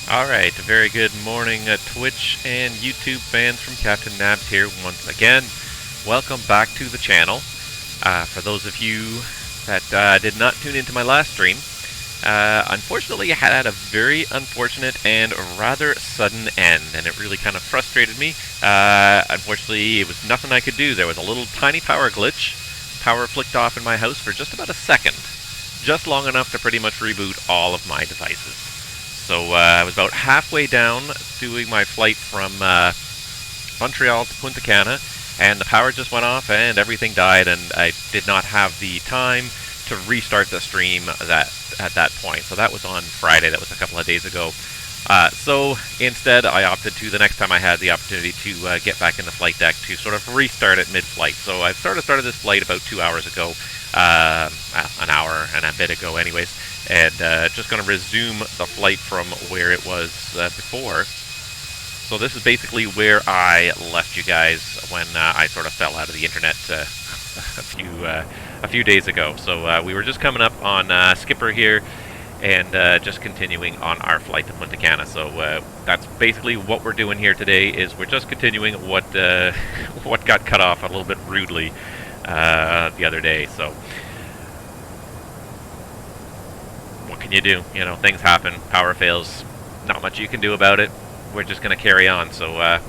Alright, a very good morning Twitch and YouTube fans from CaptNabs here once again. Welcome back to the channel. For those of you that did not tune into my last stream, unfortunately I had a very unfortunate and rather sudden end, and it really kind of frustrated me. Unfortunately, it was nothing I could do. There was a little tiny power glitch. Power flicked off in my house for just about a second. Just long enough to pretty much reboot all of my devices. So I was about halfway down doing my flight from Montreal to Punta Cana, and the power just went off and everything died, and I did not have the time to restart the stream at that point. So that was on Friday. That was a couple of days ago. So instead, I opted to, the next time I had the opportunity to get back in the flight deck, to sort of restart it mid-flight. So I started this flight about 2 hours ago, an hour and a bit ago anyways, and just going to resume the flight from where it was before. So this is basically where I left you guys when I sort of fell out of the internet a few days ago. So we were just coming up on Skipper here, and just continuing on our flight to Punta Cana. So that's basically what we're doing here today. Is we're just continuing what got cut off a little bit rudely the other day. So what can you do? You know, things happen. Power fails. Not much you can do about it. We're just going to carry on. So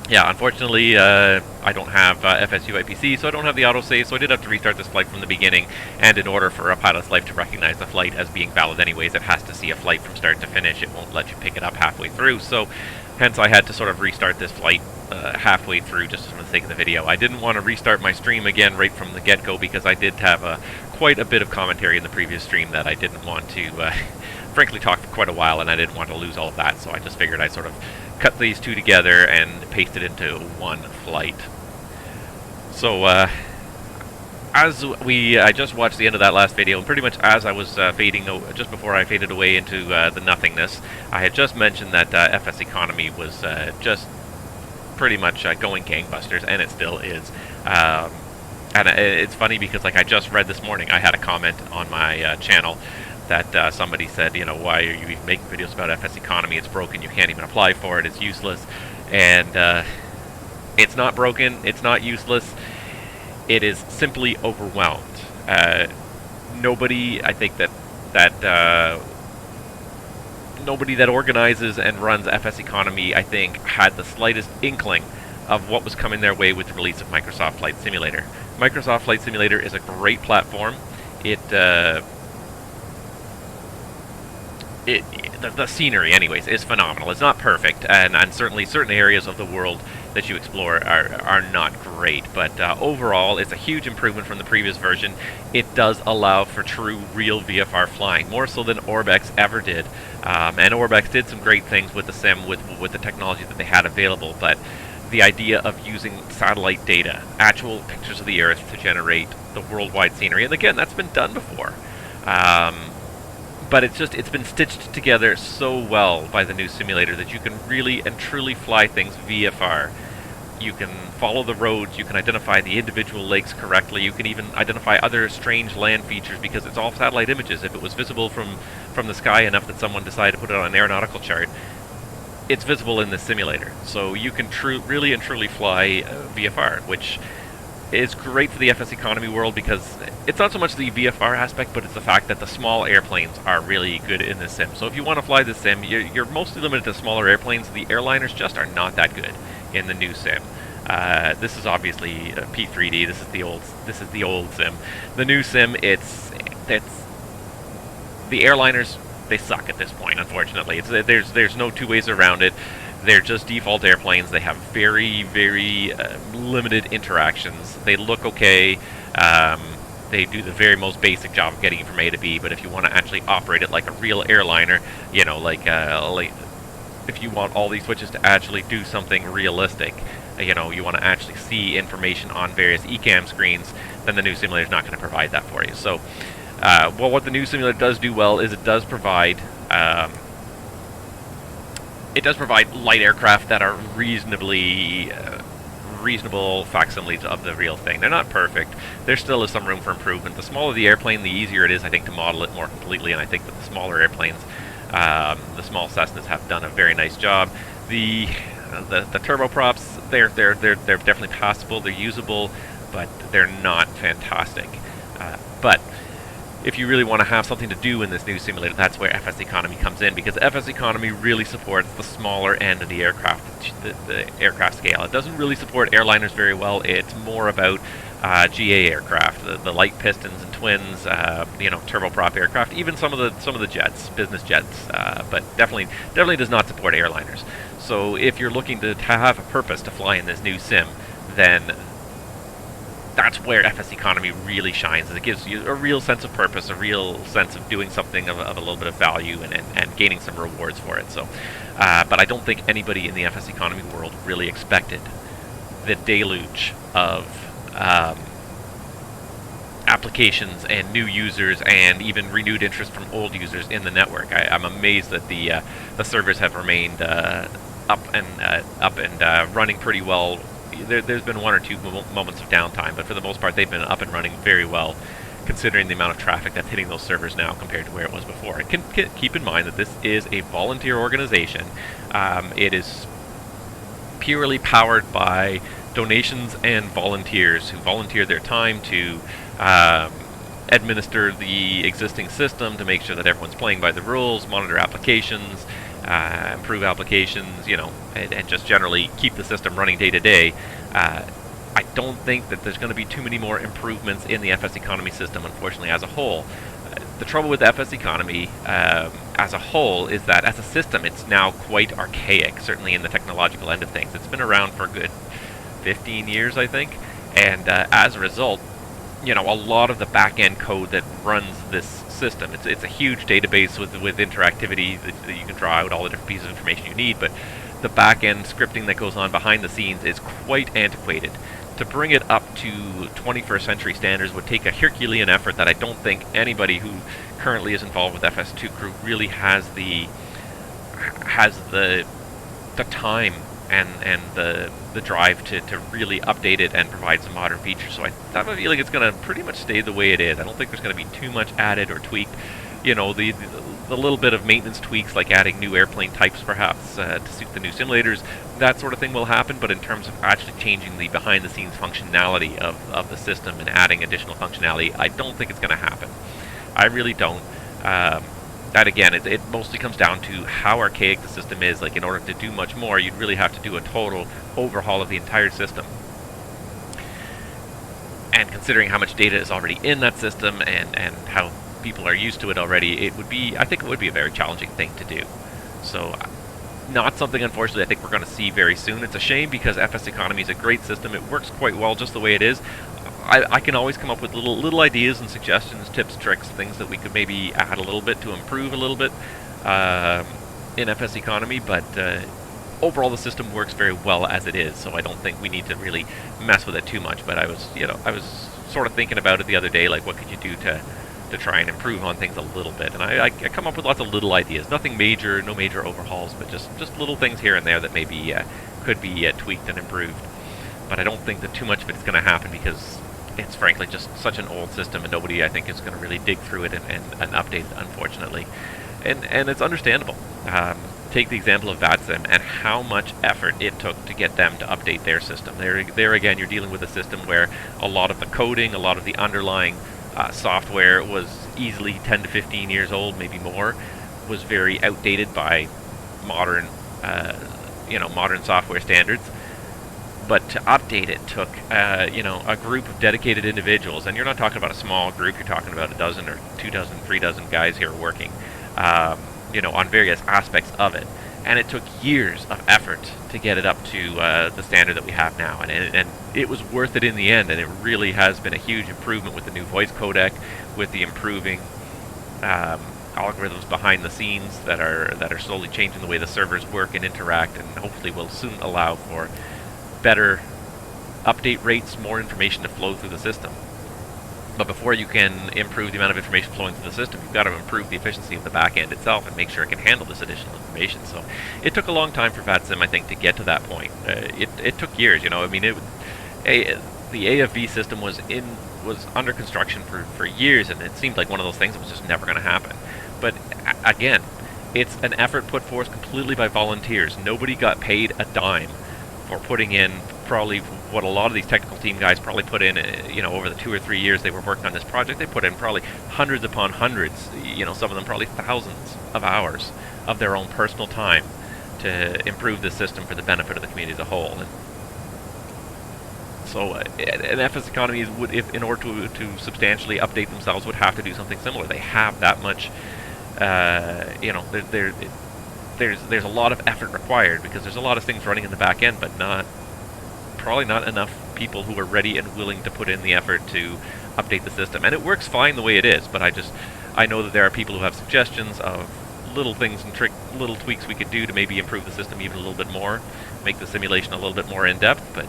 yeah, unfortunately, I don't have FSEconomy, so I don't have the autosave, so I did have to restart this flight from the beginning, and in order for a pilot's life to recognize the flight as being valid anyways, it has to see a flight from start to finish. It won't let you pick it up halfway through, so hence I had to sort of restart this flight halfway through just for the sake of the video. I didn't want to restart my stream again right from the get-go because I did have quite a bit of commentary in the previous stream that I didn't want to, frankly, talk for quite a while, and I didn't want to lose all of that, so I just figured I'd sort of cut these two together and paste it into one flight. So I just watched the end of that last video, and pretty much as I was just before I faded away into the nothingness, I had just mentioned that FSEconomy was just pretty much going gangbusters, and it still is. And it's funny because, like, I just read this morning, I had a comment on my channel that somebody said, you know, why are you even making videos about FSEconomy? It's broken. You can't even apply for it. It's useless. And it's not broken. It's not useless. It is simply overwhelmed. Nobody, I think nobody that organizes and runs FSEconomy, I think, had the slightest inkling of what was coming their way with the release of Microsoft Flight Simulator. Microsoft Flight Simulator is a great platform. The scenery, anyways, is phenomenal. It's not perfect, and certainly certain areas of the world that you explore are not great, but overall, it's a huge improvement from the previous version. It does allow for true, real VFR flying, more so than Orbex ever did, and Orbex did some great things with the sim, with the technology that they had available, but the idea of using satellite data, actual pictures of the Earth, to generate the worldwide scenery, and again, that's been done before. But it's been stitched together so well by the new simulator that you can really and truly fly things VFR. You can follow the roads, you can identify the individual lakes correctly, you can even identify other strange land features because it's all satellite images. If it was visible from the sky enough that someone decided to put it on an aeronautical chart, it's visible in the simulator. So you can really and truly fly VFR, which is great for the FSEconomy world because it's not so much the VFR aspect, but it's the fact that the small airplanes are really good in this sim. So if you want to fly this sim, you're mostly limited to smaller airplanes. The airliners just are not that good in the new sim. This is obviously P3D. This is the old sim. The new sim, it's the airliners. They suck at this point, unfortunately. There's no two ways around it. They're just default airplanes. They have very, very limited interactions. They look okay. They do the very most basic job of getting you from A to B, but if you want to actually operate it like a real airliner, you know, like if you want all these switches to actually do something realistic, you know, you want to actually see information on various ECAM screens, then the new simulator is not going to provide that for you. So, well, what the new simulator does do well is it does provide light aircraft that are reasonable facsimiles of the real thing. They're not perfect. There still is some room for improvement. The smaller the airplane, the easier it is, I think, to model it more completely, and I think that the smaller airplanes The small Cessnas have done a very nice job. The turboprops, they're definitely passable, they're usable, but they're not fantastic. But if you really want to have something to do in this new simulator, that's where FSEconomy comes in, because FSEconomy really supports the smaller end of the aircraft, the aircraft scale. It doesn't really support airliners very well. It's more about GA aircraft, the light pistons and twins, turboprop aircraft, even some of the jets, business jets, but definitely does not support airliners. So if you're looking to have a purpose to fly in this new sim, then that's where FSEconomy really shines. It gives you a real sense of purpose, a real sense of doing something of a little bit of value and gaining some rewards for it. So, but I don't think anybody in the FSEconomy world really expected the deluge of applications and new users and even renewed interest from old users in the network. I'm amazed that the servers have remained up and running pretty well. There's been one or two moments of downtime, but for the most part they've been up and running very well, considering the amount of traffic that's hitting those servers now compared to where it was before. And keep in mind that this is a volunteer organization. It is purely powered by donations and volunteers who volunteer their time to administer the existing system, to make sure that everyone's playing by the rules, monitor applications, improve applications, and just generally keep the system running day to day. I don't think that there's going to be too many more improvements in the FSEconomy system, unfortunately, as a whole. The trouble with FSEconomy as a whole is that as a system it's now quite archaic, certainly in the technological end of things. It's been around for a good 15 years, I think, and as a result, a lot of the back-end code that runs this system, it's a huge database with interactivity that you can draw out all the different pieces of information you need, but the back-end scripting that goes on behind the scenes is quite antiquated. To bring it up to 21st century standards would take a Herculean effort that I don't think anybody who currently is involved with FS2 Crew really has the time and the drive to really update it and provide some modern features. So I have a feeling it's going to pretty much stay the way it is. I don't think there's going to be too much added or tweaked. The little bit of maintenance tweaks, like adding new airplane types perhaps to suit the new simulators, that sort of thing will happen, but in terms of actually changing the behind-the-scenes functionality of the system and adding additional functionality, I don't think it's going to happen. I really don't. That again, it mostly comes down to how archaic the system is. Like, in order to do much more, you'd really have to do a total overhaul of the entire system. And considering how much data is already in that system and how people are used to it already, I think it would be a very challenging thing to do. So, not something, unfortunately, I think we're going to see very soon. It's a shame, because FSEconomy is a great system. It works quite well just the way it is. I can always come up with little ideas and suggestions, tips, tricks, things that we could maybe add a little bit to improve a little bit in FSEconomy, but overall the system works very well as it is, so I don't think we need to really mess with it too much. But I was sort of thinking about it the other day, like, what could you do to try and improve on things a little bit, and I come up with lots of little ideas. Nothing major, no major overhauls, but just little things here and there that maybe could be tweaked and improved. But I don't think that too much of it's going to happen, because it's frankly just such an old system, and nobody, I think, is going to really dig through it and update it, unfortunately. And it's understandable. Take the example of VATSIM and how much effort it took to get them to update their system. There again, you're dealing with a system where a lot of the coding, a lot of the underlying software was easily 10 to 15 years old, maybe more, was very outdated by modern software standards. But to update it took, a group of dedicated individuals, and you're not talking about a small group. You're talking about a dozen or 2 dozen, 3 dozen guys here working, on various aspects of it. And it took years of effort to get it up to the standard that we have now, and it was worth it in the end. And it really has been a huge improvement with the new voice codec, with the improving algorithms behind the scenes that are slowly changing the way the servers work and interact, and hopefully will soon allow for better update rates, more information to flow through the system. But before you can improve the amount of information flowing through the system, you've got to improve the efficiency of the back end itself and make sure it can handle this additional information. So it took a long time for VATSIM, I think, to get to that point. It took years, I mean, the AFV system was under construction for years, and it seemed like one of those things that was just never going to happen. But again, It's an effort put forth completely by volunteers. Nobody got paid a dime for putting in probably what a lot of these technical team guys probably put in, over the 2 or 3 years they were working on this project. They put in probably hundreds upon hundreds, some of them probably thousands of hours of their own personal time to improve the system for the benefit of the community as a whole. And so an FSEconomy would, if in order to substantially update themselves, would have to do something similar. They have that much, there's a lot of effort required because there's a lot of things running in the back end, but probably not enough people who are ready and willing to put in the effort to update the system. And it works fine the way it is, but I know that there are people who have suggestions of little things and little tweaks we could do to maybe improve the system even a little bit more, make the simulation a little bit more in-depth, but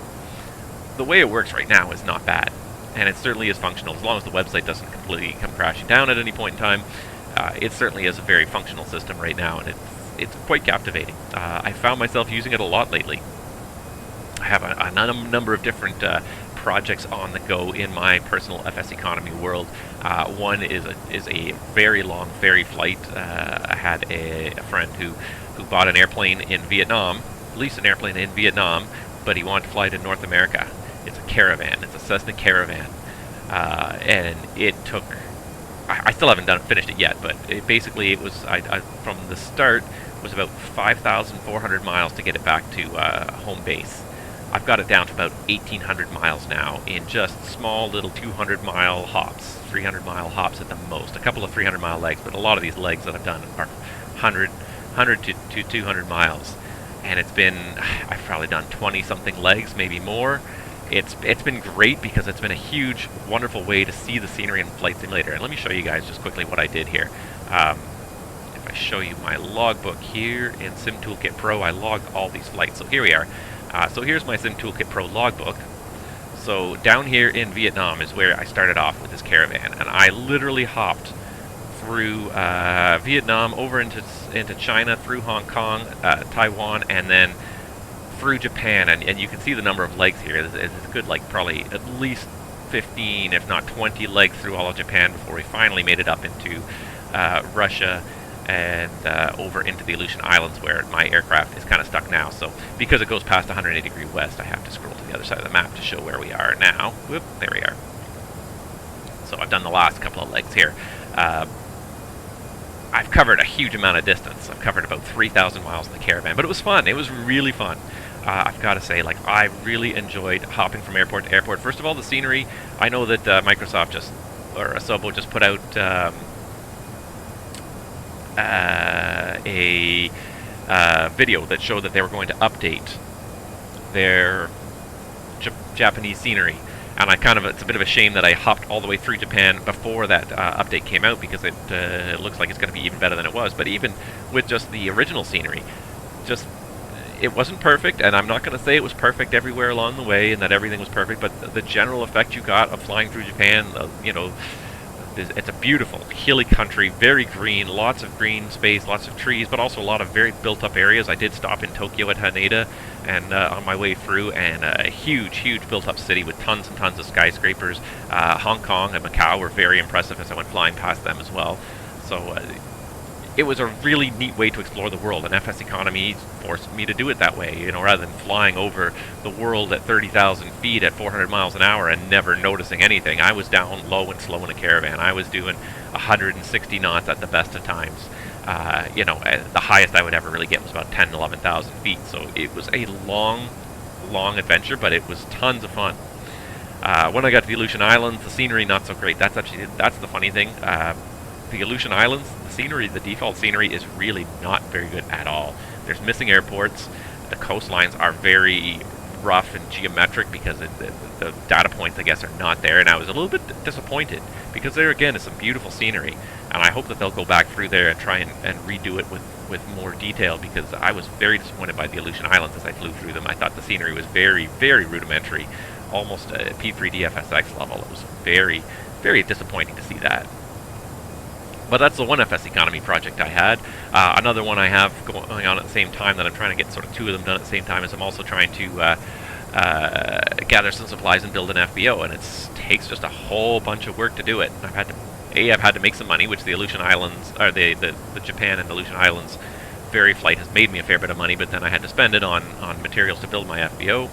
the way it works right now is not bad, and it certainly is functional. As long as the website doesn't completely come crashing down at any point in time, it certainly is a very functional system right now, and it's quite captivating. I found myself using it a lot lately. I have a number of different projects on the go in my personal FSEconomy world. One is a very long ferry flight. I had a friend who bought an airplane in Vietnam, leased an airplane in Vietnam, but he wanted to fly to North America. It's a caravan. It's a Cessna Caravan, and it took. I still haven't finished it yet, but it was from the start was about 5,400 miles to get it back to home base. I've got it down to about 1,800 miles now in just small little 200-mile hops, 300-mile hops at the most. A couple of 300-mile legs, but a lot of these legs that I've done are 100 to 200 miles. And I've probably done 20-something legs, maybe more. It's been great because it's been a huge, wonderful way to see the scenery in Flight Simulator. And let me show you guys just quickly what I did here. If I show you my logbook here in Sim Toolkit Pro, I logged all these flights. So here we are. So here's my Sim Toolkit Pro logbook. So down here in Vietnam is where I started off with this caravan, and I literally hopped through Vietnam over into China, through Hong Kong, Taiwan, and then through Japan. And you can see the number of legs here. It's good, like probably at least 15, if not 20 legs through all of Japan before we finally made it up into Russia and over into the Aleutian Islands, where my aircraft is kind of stuck now. So because it goes past 180 degree west, I have to scroll to the other side of the map to show where we are now. Whoop, there we are. So I've done the last couple of legs here. I've covered a huge amount of distance. I've covered about 3,000 miles in the caravan, but it was fun. It was really fun. I've got to say, I really enjoyed hopping from airport to airport. First of all, the scenery. I know that Microsoft or Asobo just put out a video that showed that they were going to update their Japanese scenery. And it's a bit of a shame that I hopped all the way through Japan before that update came out, because it looks like it's going to be even better than it was. But even with just the original scenery, it wasn't perfect, and I'm not going to say it was perfect everywhere along the way and that everything was perfect, but the general effect you got of flying through Japan, it's a beautiful hilly country, very green, lots of green space, lots of trees, but also a lot of very built-up areas. I did stop in Tokyo at Haneda, and on my way through, and a huge built-up city with tons and tons of skyscrapers. Hong Kong and Macau were very impressive as I went flying past them as well. So it was a really neat way to explore the world, and FSEconomy forced me to do it that way, rather than flying over the world at 30,000 feet at 400 miles an hour and never noticing anything. I was down low and slow in a caravan. I was doing 160 knots at the best of times. The highest I would ever really get was about 10,000 to 11,000 feet. So it was a long adventure, but it was tons of fun. When I got to the Aleutian Islands, the scenery not so great. That's the funny thing. The Aleutian Islands, the default scenery is really not very good at all. There's missing airports. The coastlines are very rough and geometric because the data points, I guess, are not there. And I was a little bit disappointed because there, again, is some beautiful scenery. And I hope that they'll go back through there and try and redo it with more detail, because I was very disappointed by the Aleutian Islands as I flew through them. I thought the scenery was very, very rudimentary, almost a P3D FSX level. It was very, very disappointing to see that. But that's the one FSEconomy project I had. Another one I have going on at the same time that I'm trying to get sort of two of them done at the same time is I'm also trying to gather some supplies and build an FBO, and it takes just a whole bunch of work to do it. I've had to I've had to make some money, which the Aleutian Islands, or the Japan and Aleutian Islands ferry flight has made me a fair bit of money, but then I had to spend it on materials to build my FBO,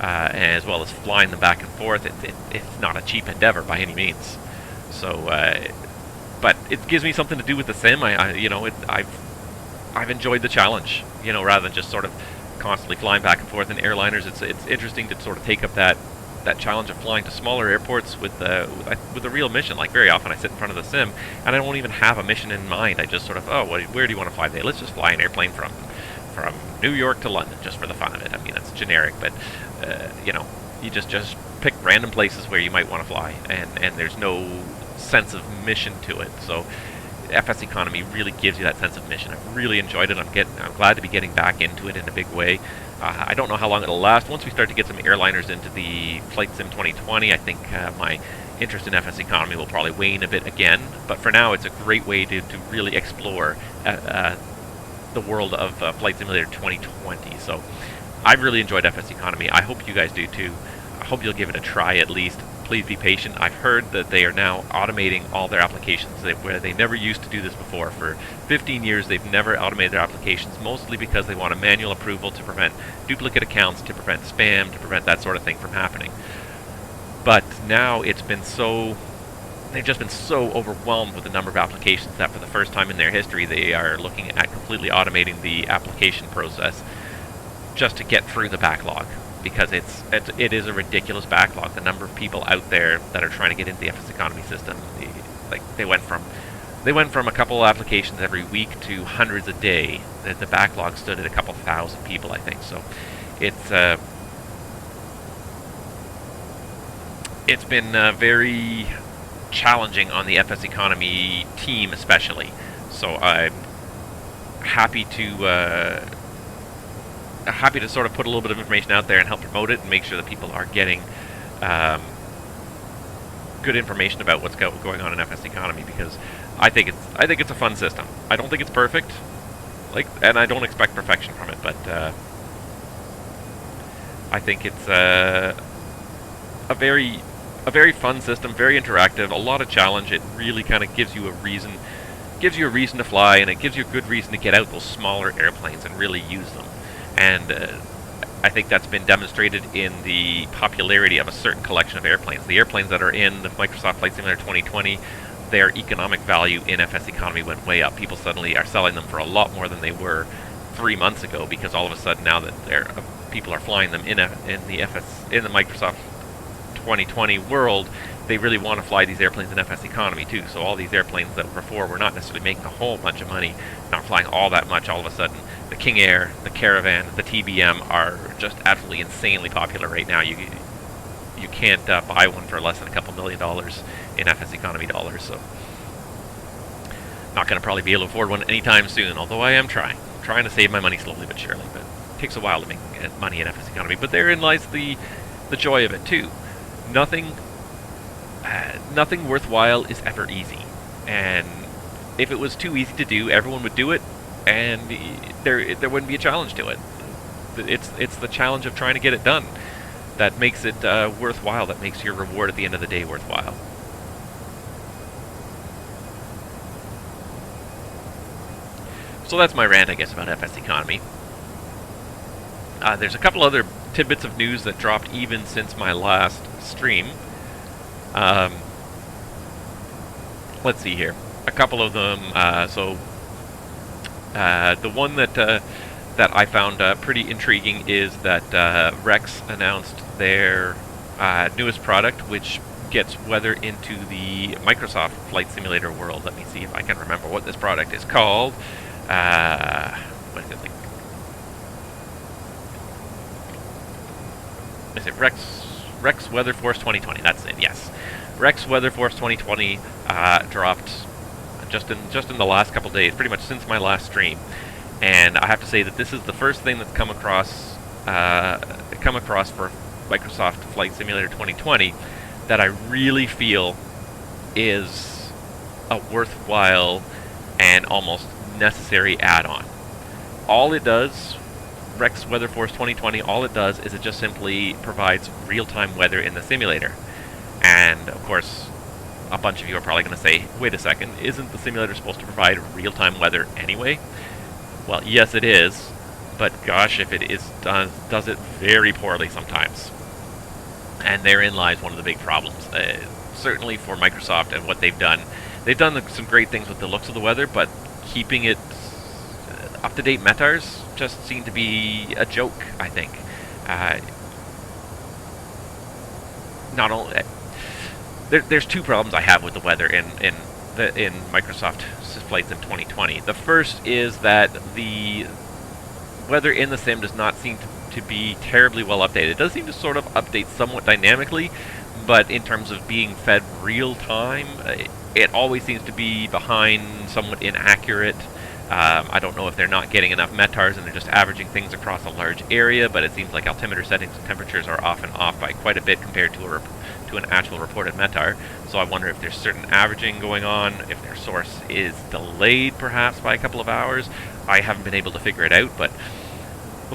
as well as flying them back and forth. It's not a cheap endeavor by any means. So, but it gives me something to do with the sim. I've enjoyed the challenge, rather than just sort of constantly flying back and forth in airliners. It's interesting to sort of take up that challenge of flying to smaller airports with a real mission. Like, very often I sit in front of the sim and I don't even have a mission in mind. I just sort of, where do you want to fly today? Let's just fly an airplane from New York to London, just for the fun of it. I mean, it's generic, but you just pick random places where you might want to fly, and there's no sense of mission to it. So FSEconomy really gives you that sense of mission. I've really enjoyed it. I'm glad to be getting back into it in a big way. I don't know how long it'll last. Once we start to get some airliners into the Flight Sim 2020, I think my interest in FSEconomy will probably wane a bit again. But for now, it's a great way to really explore the world of Flight Simulator 2020. So I've really enjoyed FSEconomy. I hope you guys do too. I hope you'll give it a try at least. Please be patient. I've heard that they are now automating all their applications, where they never used to do this before. For 15 years, they've never automated their applications, mostly because they want a manual approval to prevent duplicate accounts, to prevent spam, to prevent that sort of thing from happening. But now they've just been so overwhelmed with the number of applications that for the first time in their history, they are looking at completely automating the application process just to get through the backlog. Because it is a ridiculous backlog. The number of people out there that are trying to get into the FSEconomy system, they went from a couple of applications every week to hundreds a day. The backlog stood at a couple thousand people, I think. So it's been very challenging on the FSEconomy team, especially. So I'm happy to sort of put a little bit of information out there and help promote it and make sure that people are getting good information about what's going on in FSEconomy, because I think it's a fun system. I don't think it's perfect, and I don't expect perfection from it, but I think it's a very fun system, very interactive, a lot of challenge. It really kind of gives you a reason to fly, and it gives you a good reason to get out those smaller airplanes and really use them. And I think that's been demonstrated in the popularity of a certain collection of airplanes. The airplanes that are in the Microsoft Flight Simulator 2020, their economic value in FSEconomy went way up. People suddenly are selling them for a lot more than they were 3 months ago, because all of a sudden now that people are flying them in the Microsoft 2020 world, they really want to fly these airplanes in FSEconomy too. So all these airplanes that before were not necessarily making a whole bunch of money, not flying all that much, all of a sudden the King Air, the Caravan, the TBM are just absolutely insanely popular right now. You can't buy one for less than a couple $1 million in FSEconomy dollars. So not going to probably be able to afford one anytime soon, although I am trying to save my money slowly but surely. But it takes a while to make money in FSEconomy. But therein lies the joy of it too. Nothing worthwhile is ever easy, and if it was too easy to do, everyone would do it, and there wouldn't be a challenge to it. It's the challenge of trying to get it done that makes it worthwhile, that makes your reward at the end of the day worthwhile. So that's my rant, I guess, about FSEconomy. There's a couple other tidbits of news that dropped even since my last stream. Let's see here. A couple of them. The one that I found pretty intriguing is that Rex announced their newest product, which gets weather into the Microsoft Flight Simulator world. Let me see if I can remember what this product is called. What is it? Is it Rex Weather Force 2020? That's it. Yes, Rex Weather Force 2020 dropped just in the last couple days, pretty much since my last stream. And I have to say that this is the first thing that's come across for Microsoft Flight Simulator 2020 that I really feel is a worthwhile and almost necessary add-on. All it does, Rex Weather Force 2020, all it does is it just simply provides real-time weather in the simulator. And of course, a bunch of you are probably going to say, wait a second, isn't the simulator supposed to provide real-time weather anyway? Well, yes it is, but gosh, if it does it very poorly sometimes. And therein lies one of the big problems. Certainly for Microsoft and what they've done some great things with the looks of the weather, but keeping it up-to-date metars just seem to be a joke, I think. Not only there's two problems I have with the weather in Microsoft flights in 2020. The first is that the weather in the sim does not seem to be terribly well updated. It does seem to sort of update somewhat dynamically, but in terms of being fed real time, it always seems to be behind, somewhat inaccurate. I don't know if they're not getting enough metars and they're just averaging things across a large area, but it seems like altimeter settings and temperatures are often off by quite a bit compared to an actual reported metar. So I wonder if there's certain averaging going on, if their source is delayed perhaps by a couple of hours. I haven't been able to figure it out, but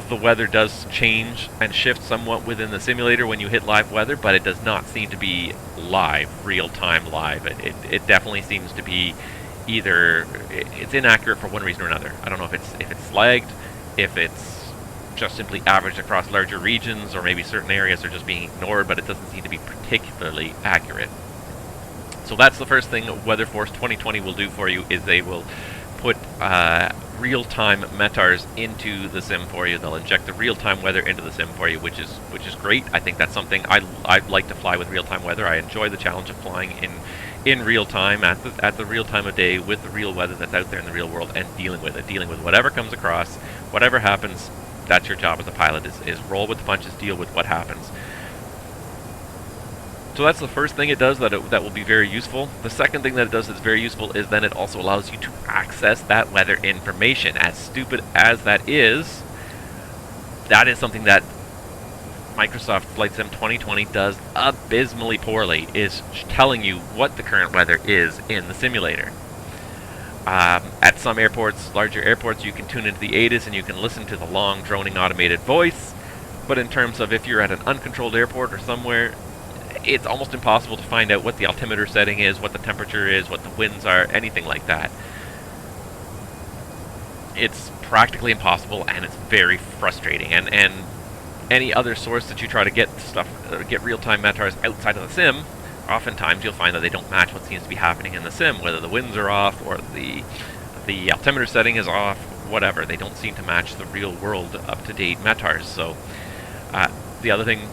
the weather does change and shift somewhat within the simulator when you hit live weather, but it does not seem to be live, real-time live. It definitely seems to be either it's inaccurate for one reason or another. I don't know if it's lagged, if it's just simply averaged across larger regions, or maybe certain areas are just being ignored, but it doesn't seem to be particularly accurate. So that's the first thing WeatherForce 2020 will do for you, is they will put real-time metars into the sim for you. They'll inject the real-time weather into the sim for you, which is great. I think that's something I'd like to fly with real-time weather. I enjoy the challenge of flying in real time, at the real time of day, with the real weather that's out there in the real world, and dealing with whatever comes across, whatever happens. That's your job as a pilot, is roll with the punches, deal with what happens. So that's the first thing it does that will be very useful. The second thing that it does that's very useful is then it also allows you to access that weather information. As stupid as that is something that Microsoft Flight Sim 2020 does abysmally poorly, is telling you what the current weather is in the simulator. At some airports, larger airports, you can tune into the ATIS and you can listen to the long, droning automated voice, but in terms of if you're at an uncontrolled airport or somewhere, it's almost impossible to find out what the altimeter setting is, what the temperature is, what the winds are, anything like that. It's practically impossible, and it's very frustrating. And any other source that you try to get get real-time metars outside of the sim, oftentimes you'll find that they don't match what seems to be happening in the sim, whether the winds are off or the altimeter setting is off, whatever. They don't seem to match the real-world up-to-date metars. So the other thing,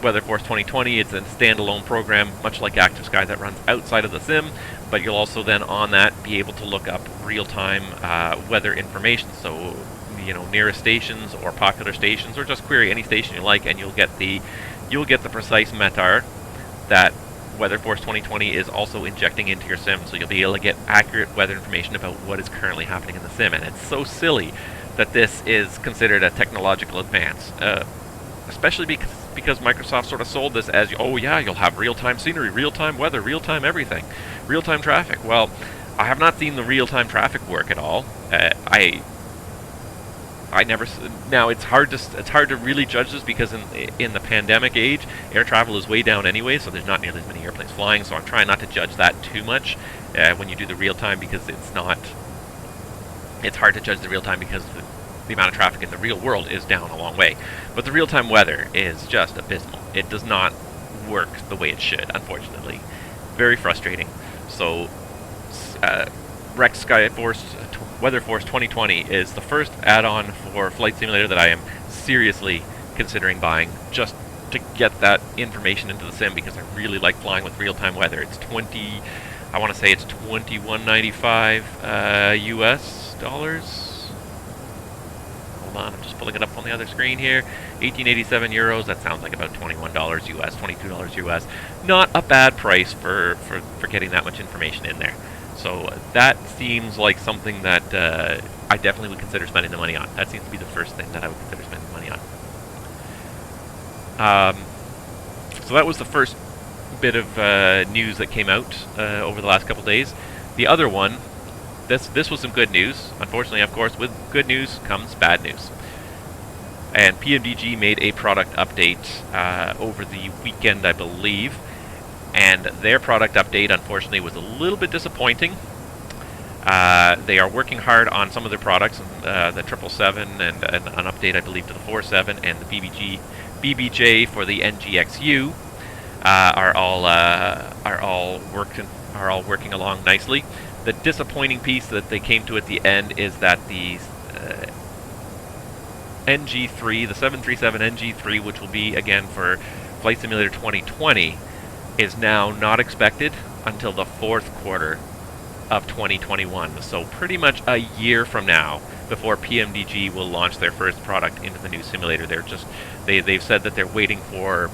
WeatherForce 2020, it's a standalone program, much like Active Sky, that runs outside of the sim, but you'll also then on that be able to look up real-time weather information. So, you know, nearest stations or popular stations, or just query any station you like, and you'll get the precise metar that WeatherForce 2020 is also injecting into your sim. So you'll be able to get accurate weather information about what is currently happening in the sim. And it's so silly that this is considered a technological advance, especially because Microsoft sort of sold this as, oh yeah, you'll have real-time scenery, real-time weather, real-time everything, real-time traffic. Well, I have not seen the real-time traffic work at all. I never. Now it's hard to really judge this because in the pandemic age, air travel is way down anyway, so there's not nearly as many airplanes flying. So I'm trying not to judge that too much when you do the real time, because it's hard to judge the real time because the amount of traffic in the real world is down a long way. But the real time weather is just abysmal. It does not work the way it should, unfortunately. Very frustrating. So WeatherForce 2020 is the first add-on for Flight Simulator that I am seriously considering buying, just to get that information into the sim, because I really like flying with real-time weather. It's I want to say it's $21.95 US dollars. Hold on, I'm just pulling it up on the other screen here. 1887 euros, that sounds like about $21 US, $22 US. Not a bad price for getting that much information in there. So that seems like something that I definitely would consider spending the money on. That seems to be the first thing that I would consider spending money on. So that was the first bit of news that came out over the last couple days. The other one, this was some good news. Unfortunately, of course, with good news comes bad news. And PMDG made a product update over the weekend, I believe. and their product update, unfortunately, was a little bit disappointing. They are working hard on some of their products, the 777 and an update, I believe, to the 47 and the BBJ for the NGXU are all working along nicely. The disappointing piece that they came to at the end is that the NG3, the 737 NG3, which will be again for Flight Simulator 2020, is now not expected until the 4th quarter of 2021. So pretty much a year from now before PMDG will launch their first product into the new simulator. They've said that they're waiting for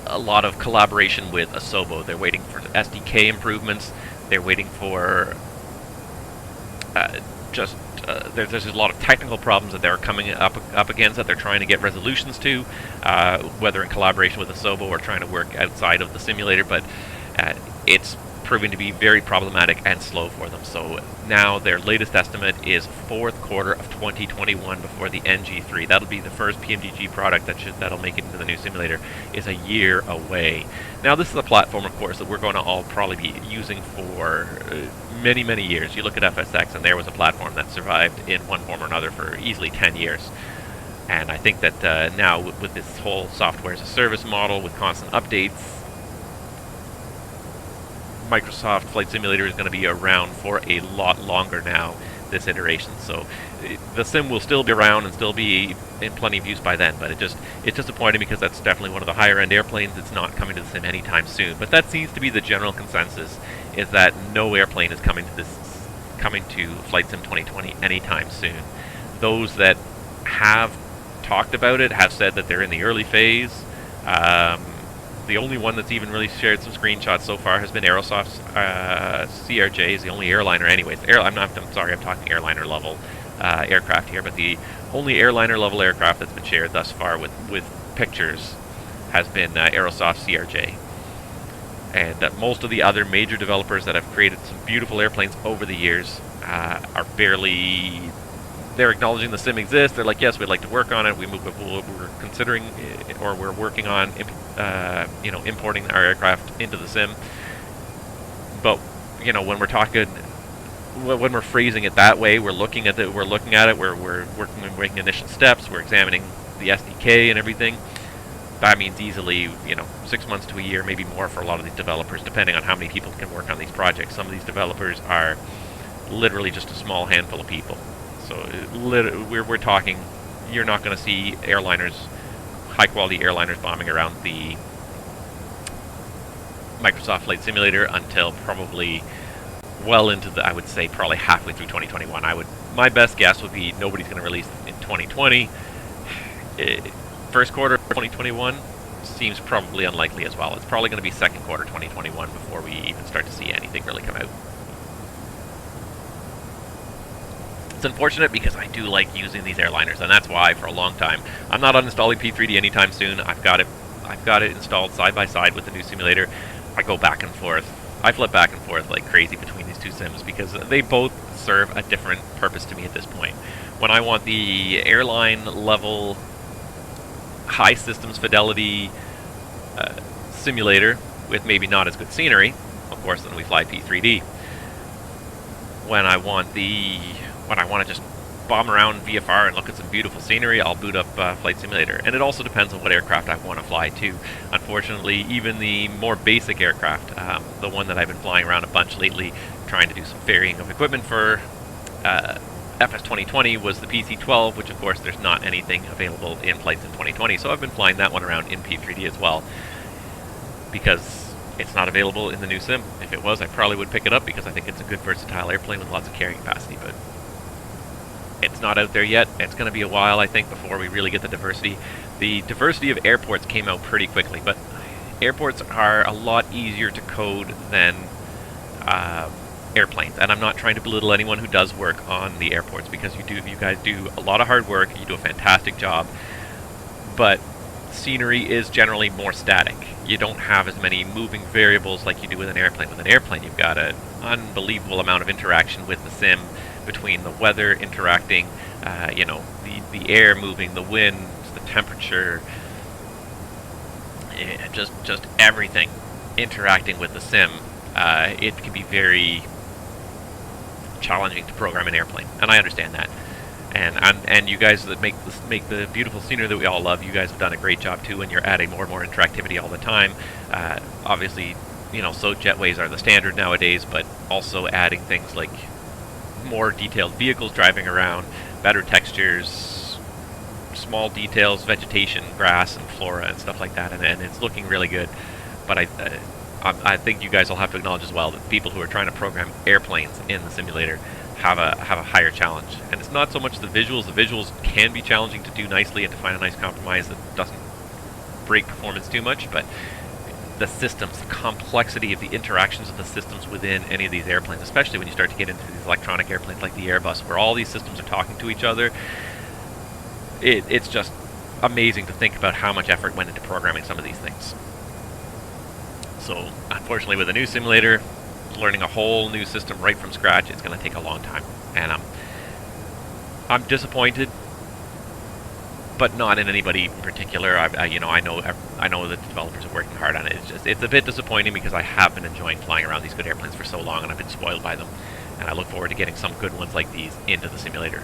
a lot of collaboration with Asobo. They're waiting for SDK improvements. They're waiting for there's a lot of technical problems that they're coming up against that they're trying to get resolutions to, whether in collaboration with Asobo or trying to work outside of the simulator, but it's proving to be very problematic and slow for them. So now their latest estimate is 4th quarter of 2021 before the NG3. That'll be the first PMDG product that'll make it into the new simulator, is a year away. Now this is a platform, of course, that we're going to all probably be using for many, many years. You look at FSX, and there was a platform that survived in one form or another for easily 10 years. And I think that now with this whole software as a service model with constant updates, Microsoft Flight Simulator is going to be around for a lot longer now, this iteration. So the sim will still be around and still be in plenty of use by then, but it's disappointing because that's definitely one of the higher end airplanes. It's not coming to the sim anytime soon. But that seems to be the general consensus, is that no airplane is coming to Flight Sim 2020 anytime soon. Those that have talked about it have said that they're in the early phase. The only one that's even really shared some screenshots so far has been Aerosoft's CRJ, is the only airliner anyways. I'm talking airliner level aircraft here, but the only airliner level aircraft that's been shared thus far with pictures has been Aerosoft CRJ. And most of the other major developers that have created some beautiful airplanes over the years are barely... They're acknowledging the sim exists. They're like, yes, we'd like to work on it. We're considering, or we're working on, importing our aircraft into the sim. But when we're talking, when we're phrasing it that way, we're looking at it. We're making initial steps. We're examining the SDK and everything. That means easily, 6 months to a year, maybe more for a lot of these developers, depending on how many people can work on these projects. Some of these developers are literally just a small handful of people. So we're talking, you're not going to see airliners, high-quality airliners bombing around the Microsoft Flight Simulator until probably well into I would say probably halfway through 2021. My best guess would be nobody's going to release in 2020. First quarter of 2021 seems probably unlikely as well. It's probably going to be second quarter 2021 before we even start to see anything really come out. It's unfortunate because I do like using these airliners, and that's why for a long time I'm not uninstalling P3D anytime soon. I've got it installed side by side with the new simulator. I go back and forth. I flip back and forth like crazy between these two sims because they both serve a different purpose to me at this point. When I want the airline level high systems fidelity simulator with maybe not as good scenery, of course, then we fly P3D. When I want to just bomb around VFR and look at some beautiful scenery, I'll boot up Flight Simulator. And it also depends on what aircraft I want to fly too. Unfortunately, even the more basic aircraft, the one that I've been flying around a bunch lately, trying to do some ferrying of equipment for FS 2020, was the PC-12, which of course there's not anything available in Flight Sim 2020. So I've been flying that one around in P3D as well, because it's not available in the new sim. If it was, I probably would pick it up because I think it's a good versatile airplane with lots of carrying capacity, but it's not out there yet. It's going to be a while, I think, before we really get the diversity. The diversity of airports came out pretty quickly, but airports are a lot easier to code than airplanes. And I'm not trying to belittle anyone who does work on the airports, because you guys do a lot of hard work. You do a fantastic job, but scenery is generally more static. You don't have as many moving variables like you do with an airplane. With an airplane, you've got an unbelievable amount of interaction with the sim, between the weather interacting, the air moving, the wind, the temperature. just everything interacting with the sim, it can be very challenging to program an airplane, and I understand that. And you guys that make the beautiful scenery that we all love, you guys have done a great job too, and you're adding more and more interactivity all the time. Obviously, so jetways are the standard nowadays, but also adding things like more detailed vehicles driving around, better textures, small details, vegetation, grass and flora and stuff like that, and it's looking really good. But I think you guys will have to acknowledge as well that people who are trying to program airplanes in the simulator have a higher challenge. And it's not so much the visuals. The visuals can be challenging to do nicely and to find a nice compromise that doesn't break performance too much, but the systems, the complexity of the interactions of the systems within any of these airplanes, especially when you start to get into these electronic airplanes like the Airbus, where all these systems are talking to each other, it's just amazing to think about how much effort went into programming some of these things. So, unfortunately, with a new simulator, learning a whole new system right from scratch, it's going to take a long time. And I'm disappointed, but not in anybody in particular. I know that the developers are working hard on it. It's a bit disappointing because I have been enjoying flying around these good airplanes for so long, and I've been spoiled by them. And I look forward to getting some good ones like these into the simulator.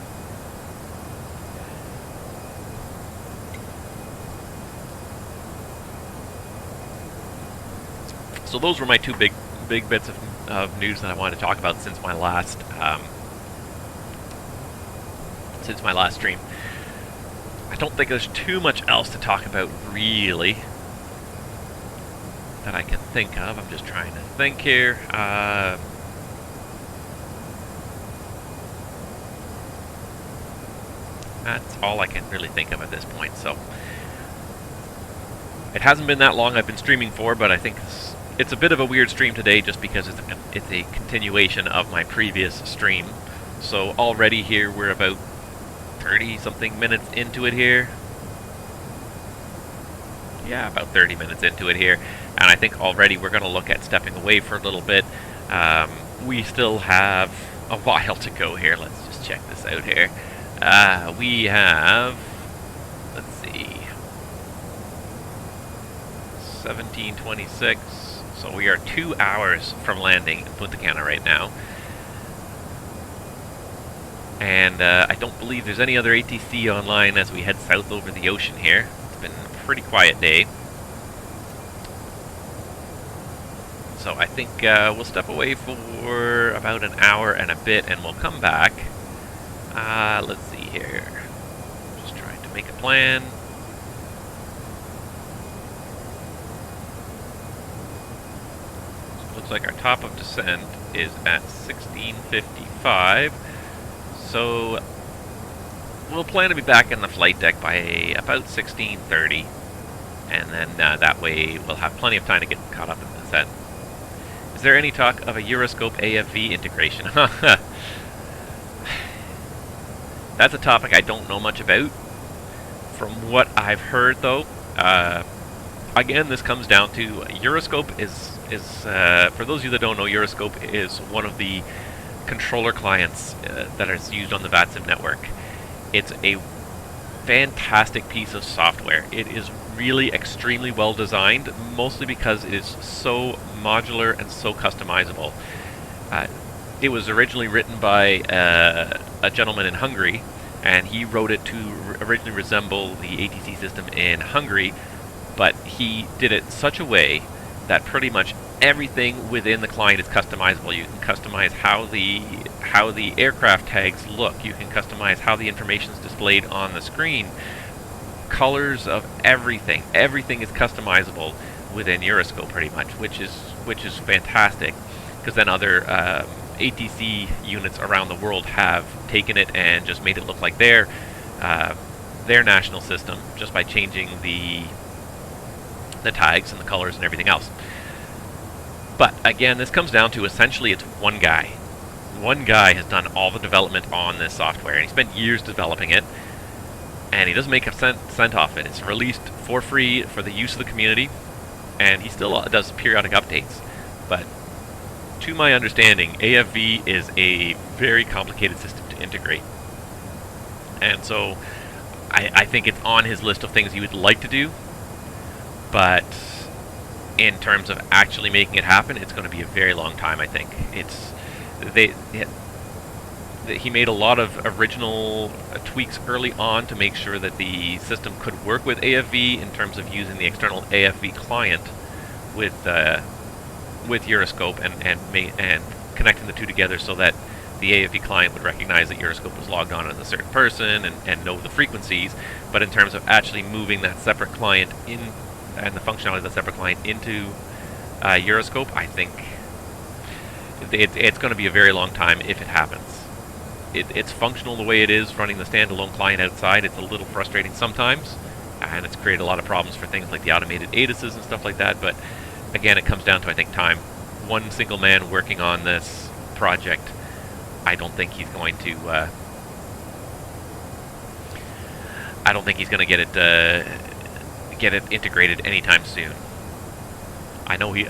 So those were my two big bits of news that I wanted to talk about since my last stream. I don't think there's too much else to talk about really that I can think of. I'm just trying to think here. That's all I can really think of at this point. So it hasn't been that long I've been streaming for, but I think it's a bit of a weird stream today just because it's a continuation of my previous stream. So already here we're about 30-something minutes into it here. Yeah, about 30 minutes into it here. And I think already we're going to look at stepping away for a little bit. We still have a while to go here. Let's just check this out here. We have, let's see, 17:26. So we are 2 hours from landing in Punta Cana right now. And I don't believe there's any other ATC online as we head south over the ocean here. It's been a pretty quiet day. So I think we'll step away for about an hour and a bit, and we'll come back. Let's see here. Just trying to make a plan. Looks like our top of descent is at 16:55, so we'll plan to be back in the flight deck by about 16:30, and then that way we'll have plenty of time to get caught up in the descent. Is there any talk of a EuroScope AFV integration? That's a topic I don't know much about. From what I've heard, though, again, this comes down to EuroScope is for those of you that don't know, EuroScope is one of the controller clients that is used on the VATSIM network. It's a fantastic piece of software. It is really extremely well designed, mostly because it is so modular and so customizable. It was originally written by a gentleman in Hungary, and he wrote it to originally resemble the ATC system in Hungary, but he did it in such a way that pretty much everything within the client is customizable. You can customize how the aircraft tags look. You can customize how the information is displayed on the screen. Colors of everything. Everything is customizable within EuroScope pretty much, which is fantastic, because then other ATC units around the world have taken it and just made it look like their national system just by changing the tags and the colors and everything else. But again, this comes down to essentially it's one guy. One guy has done all the development on this software, and he spent years developing it, and he doesn't make a cent off it. It's released for free for the use of the community, and he still does periodic updates. But to my understanding, AFV is a very complicated system to integrate. And so I think it's on his list of things he would like to do, but in terms of actually making it happen, it's going to be a very long time. I think he made a lot of original tweaks early on to make sure that the system could work with AFV in terms of using the external AFV client with EuroScope and connecting the two together so that the AFV client would recognize that EuroScope was logged on as a certain person and know the frequencies. But in terms of actually moving that separate client in and the functionality of the separate client into EuroScope, I think it's going to be a very long time if it happens. It's functional the way it is, running the standalone client outside. It's a little frustrating sometimes, and it's created a lot of problems for things like the automated ADISs and stuff like that. But again, it comes down to, I think, time. One single man working on this project, I don't think he's going to. I don't think he's going to get it integrated anytime soon. I know he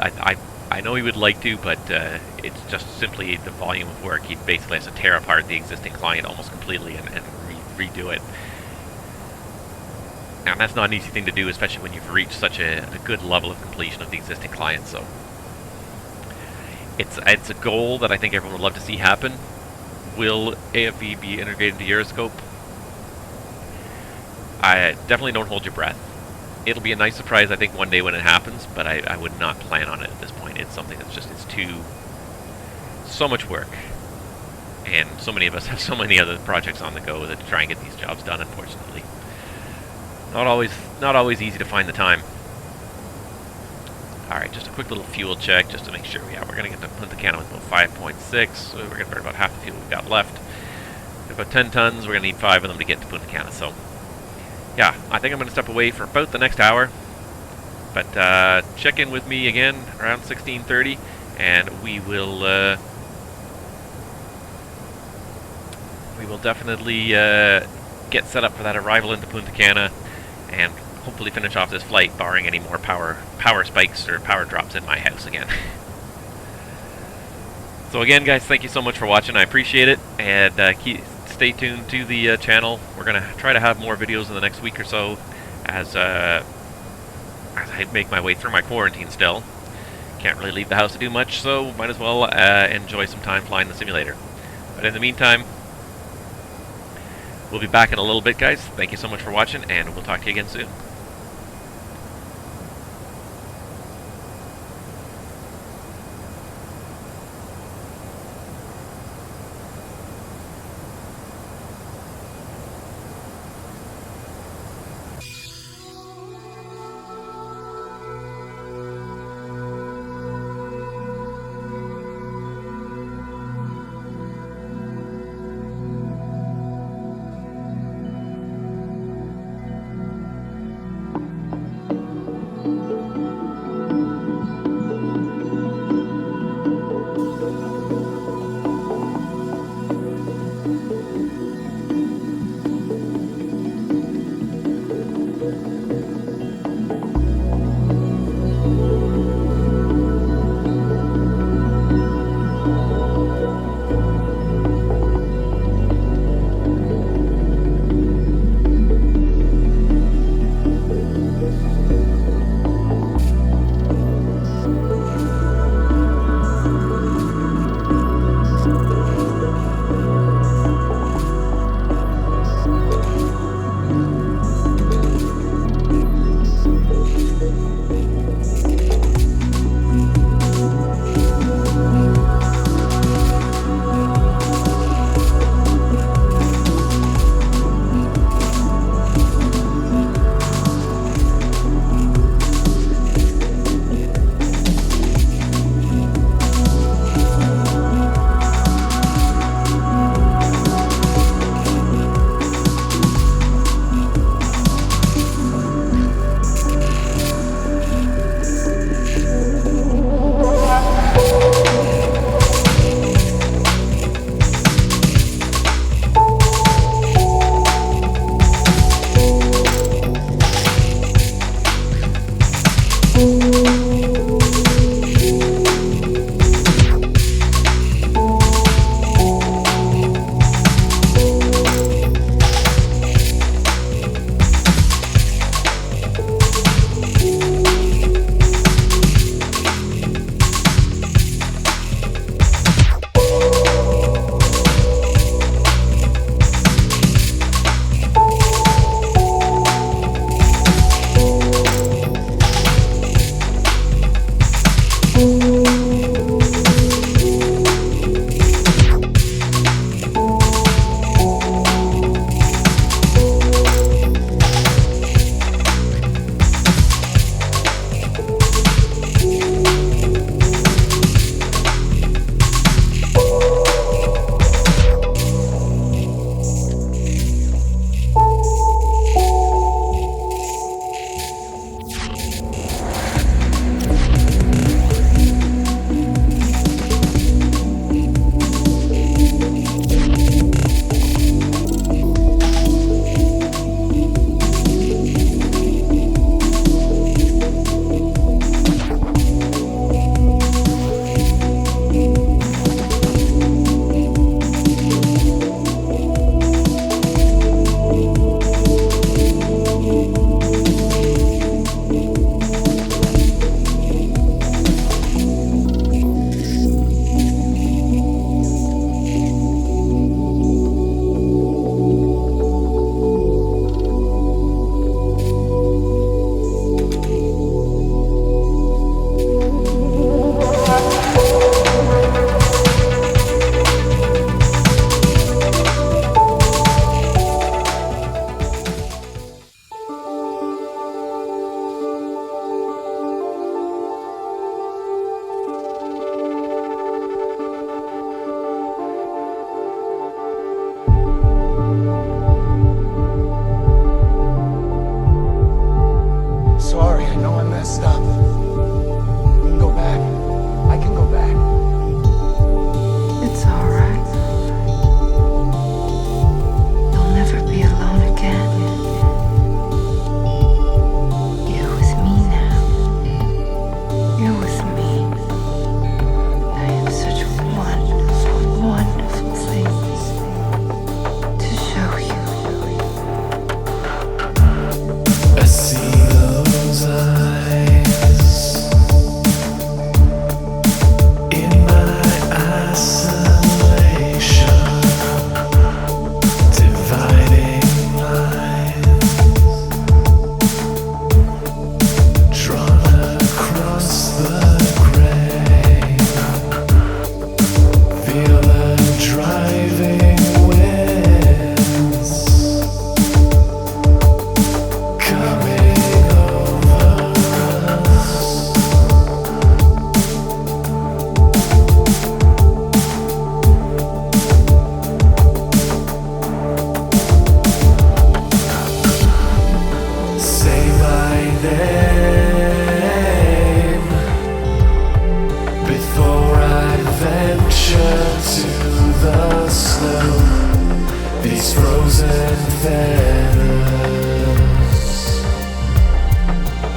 would like to, but it's just simply the volume of work. He basically has to tear apart the existing client almost completely and redo it. And that's not an easy thing to do, especially when you've reached such a good level of completion of the existing client. So it's a goal that I think everyone would love to see happen. Will AFV be integrated into EuroScope? I definitely don't hold your breath. It'll be a nice surprise, I think, one day when it happens, but I would not plan on it at this point. It's something that's just, so much work. And so many of us have so many other projects on the go that try and get these jobs done, unfortunately. Not always easy to find the time. Alright, just a quick little fuel check just to make sure. Yeah, we're going to get to Punta Cana with about 5.6, so we're going to burn about half the fuel we've got left. About 10 tons, we're going to need 5 of them to get to Punta Cana, so yeah, I think I'm going to step away for about the next hour, but check in with me again around 16:30, and we will definitely get set up for that arrival into Punta Cana, and hopefully finish off this flight, barring any more power spikes or power drops in my house again. So again, guys, thank you so much for watching. I appreciate it, and stay tuned to the channel. We're going to try to have more videos in the next week or so as I make my way through my quarantine still. Can't really leave the house to do much, so might as well enjoy some time flying the simulator. But in the meantime, we'll be back in a little bit, guys. Thank you so much for watching, and we'll talk to you again soon.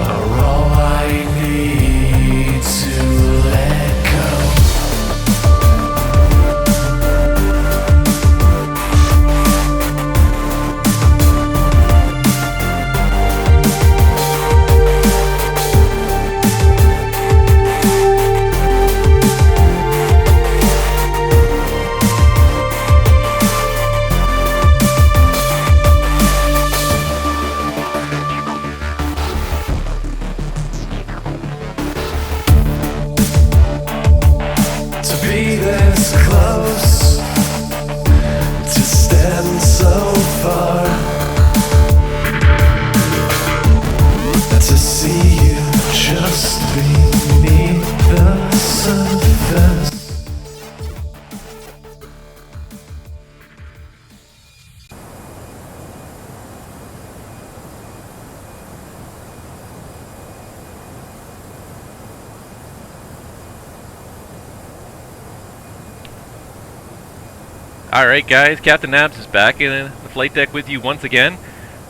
are all I need to let go. Alright guys, CaptNabs is back in the flight deck with you once again.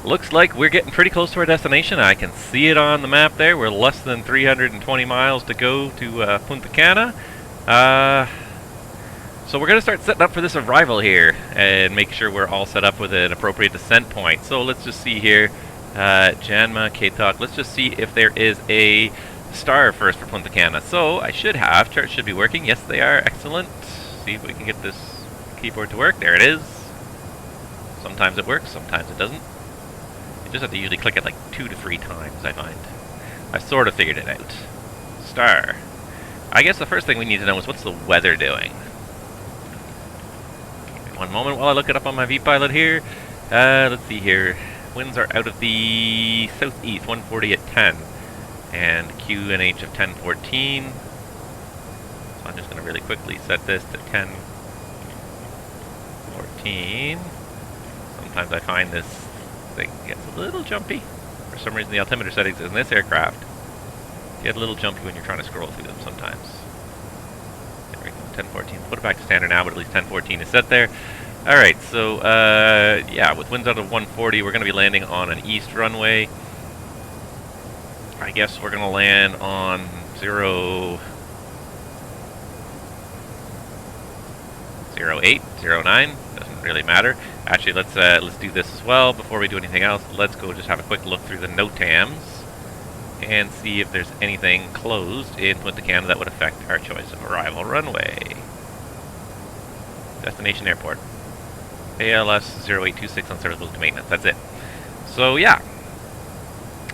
Looks like we're getting pretty close to our destination. I can see it on the map there. We're less than 320 miles to go to Punta Cana. So we're going to start setting up for this arrival here and make sure we're all set up with an appropriate descent point. So let's just see here. Janma, K-Talk, let's just see if there is a star first for Punta Cana. So I should have. Charts should be working. Yes, they are. Excellent. See if we can get this keyboard to work. There it is. Sometimes it works, sometimes it doesn't. You just have to usually click it like 2 to 3 times, I find. I sort of figured it out. Star. I guess the first thing we need to know is what's the weather doing. One moment while I look it up on my VPilot here. Let's see here. Winds are out of the southeast, 140 at 10. And QNH of 1014. So I'm just going to really quickly set this to 1014. Sometimes I find this thing gets a little jumpy. For some reason the altimeter settings in this aircraft get a little jumpy when you're trying to scroll through them sometimes. There we go, 1014. Put it back to standard now, but at least 1014 is set there. Alright, so yeah, with winds out of 140, we're going to be landing on an east runway. I guess we're going to land on 08, 09, doesn't really matter. Actually, let's do this as well before we do anything else. Let's go just have a quick look through the NOTAMs and see if there's anything closed in Punta Cana that would affect our choice of arrival runway. Destination airport. ALS 0826 on serviceable to maintenance. That's it. So yeah.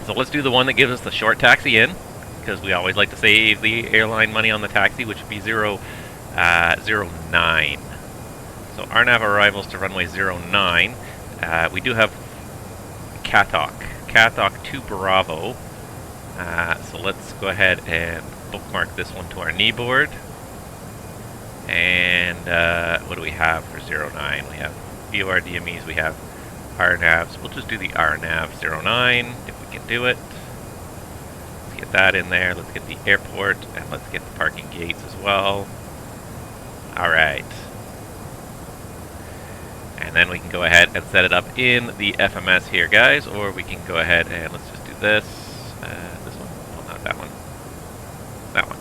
So let's do the one that gives us the short taxi in, because we always like to save the airline money on the taxi, which would be 09. So RNAV arrivals to runway 09. We do have CATOC 2 Bravo. So let's go ahead and bookmark this one to our kneeboard. And what do we have for 09? We have VOR DMEs, we have RNAVs. We'll just do the RNAV 09 if we can do it. Let's get that in there. Let's get the airport, and let's get the parking gates as well. Alright. And then we can go ahead and set it up in the FMS here, guys, or we can go ahead and let's just do this. This one? Oh, not that one. That one.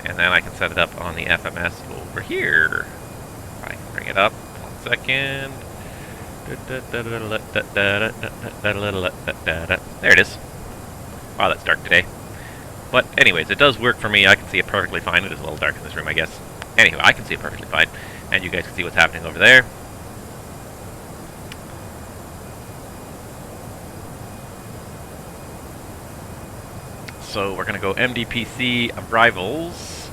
And then I can set it up on the FMS over here. I can bring it up. 1 second. There it is. Wow, that's dark today. But anyways, it does work for me. I can see it perfectly fine. It is a little dark in this room, I guess. Anyway, I can see it perfectly fine. And you guys can see what's happening over there. So we're going to go MDPC arrivals.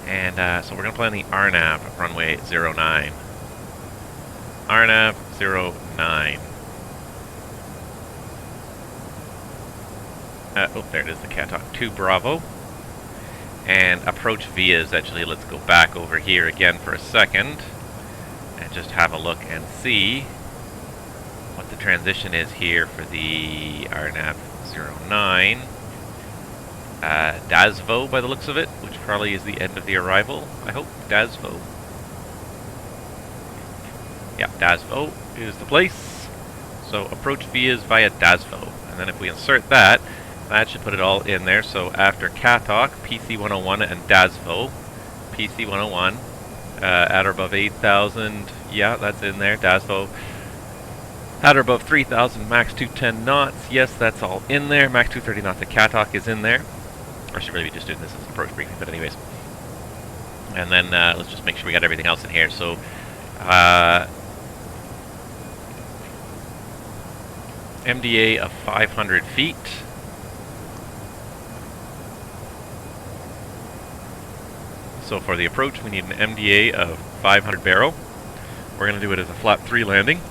And so we're going to play on the RNAV runway 09. RNAV 09. Oh, there it is, the CATOC 2 Bravo. And approach vias, actually, let's go back over here again for a second. And just have a look and see what the transition is here for the RNAV 09. DASVO by the looks of it, which probably is the end of the arrival, I hope. DASVO. Yeah, DASVO is the place. So approach fee is via DASVO. And then if we insert that, that should put it all in there. So after CATOC, PC101 and DASVO, PC101, at or above 8,000, yeah, that's in there, DASVO. At or above 3,000, max 210 knots, yes, that's all in there. Max 230 knots at CATOC is in there. Or should really be just doing this as an approach briefing, but anyways. And then let's just make sure we got everything else in here. So, MDA of 500 feet. So for the approach, we need an MDA of 500 barrel. We're going to do it as a flap 3 landing.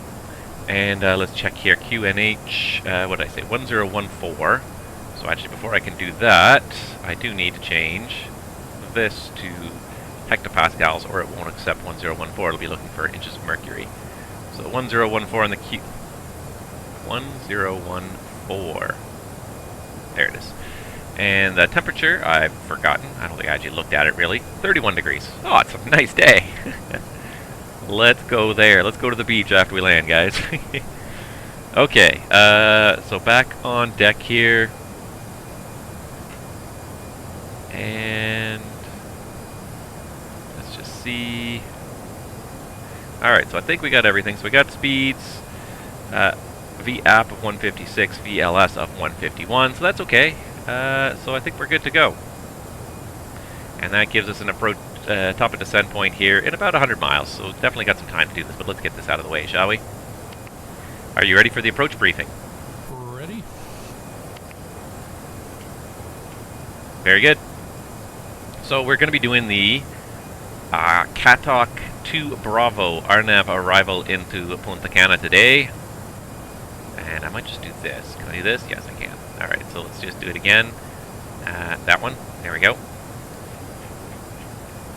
And let's check here, QNH, what did I say, 1014. So actually, before I can do that, I do need to change this to hectopascals, or it won't accept 1014. It'll be looking for inches of mercury. So 1014 on the Q... 1014. There it is. And the temperature, I've forgotten. I don't think I actually looked at it, really. 31 degrees. Oh, it's a nice day. Let's go there. Let's go to the beach after we land, guys. Okay, so back on deck here. And let's just see. Alright, so I think we got everything. So we got speeds, VAP of 156, VLS of 151, so that's okay. So I think we're good to go. And that gives us an approach, top of descent point here in about 100 miles, so definitely got some time to do this, but let's get this out of the way, shall we? Are you ready for the approach briefing? Ready? Very good. So we're going to be doing the CATOC 2 Bravo RNAV arrival into Punta Cana today. And I might just do this. Can I do this? Yes, I can. Alright, so let's just do it again. That one. There we go.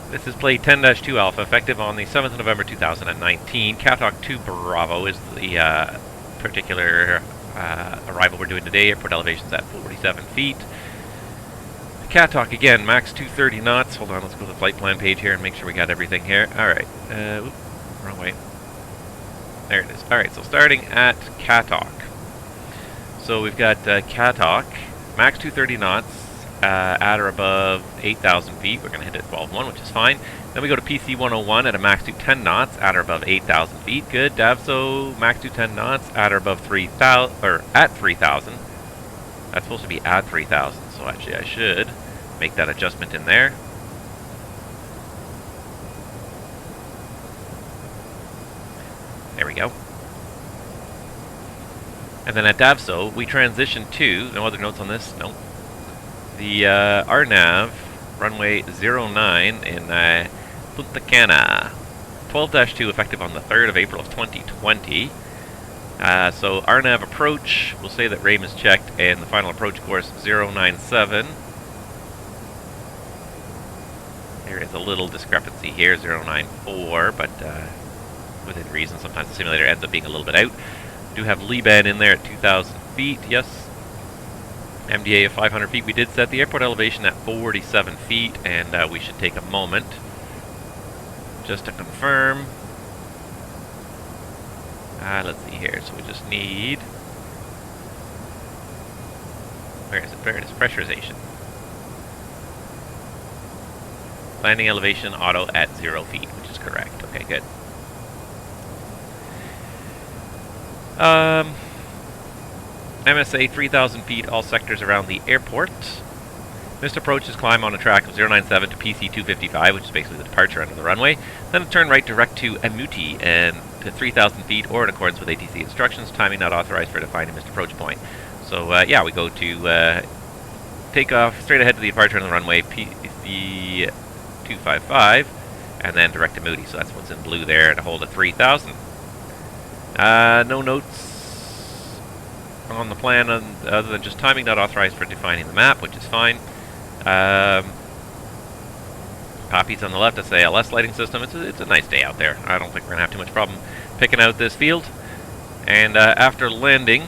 This is play 10-2 Alpha, effective on the 7th of November 2019. CATOC 2 Bravo is the particular arrival we're doing today. Airport elevation's at 47 feet. CATOC again, max 230 knots. Hold on, let's go to the flight plan page here and make sure we got everything here. Alright. Wrong way. There it is. Alright, so starting at CATOC. So we've got CATOC, max 230 knots. At or above 8,000 feet. We're going to hit it at 12.1, which is fine. Then we go to PC101 at a max 210 knots, at or above 8,000 feet. Good. DAVSO, max 210 knots, at or above 3,000, or at 3,000. That's supposed to be at 3,000, so actually I should make that adjustment in there. There we go. And then at DAVSO, we transition to, no other notes on this? No. The RNAV, runway 09 in Punta Cana. 12-2, effective on the 3rd of April of 2020. So RNAV approach, we'll say that RAIM is checked, and the final approach course 097. There is a little discrepancy here, 094, but within reason, sometimes the simulator ends up being a little bit out. Do have Liban in there at 2,000 feet, yes. MDA of 500 feet. We did set the airport elevation at 47 feet, and we should take a moment just to confirm. Let's see here. So we just need... Where is it? There it is. Pressurization. Landing elevation auto at 0 feet, which is correct. Okay, good. MSA 3,000 feet, all sectors around the airport. Missed approach is climb on a track of 097 to PC 255, which is basically the departure end of the runway. Then a turn right direct to Amuti and to 3,000 feet, or in accordance with ATC instructions. Timing not authorized for defining missed approach point. So yeah, we go to take off straight ahead to the departure on the runway, PC 255, and then direct to Moody. So that's what's in blue there, to hold at 3,000. No notes on the plan other than just timing not authorized for defining the map, which is fine. Poppies on the left, that's the ALS lighting system. It's a nice day out there. I don't think we're going to have too much problem picking out this field. And after landing,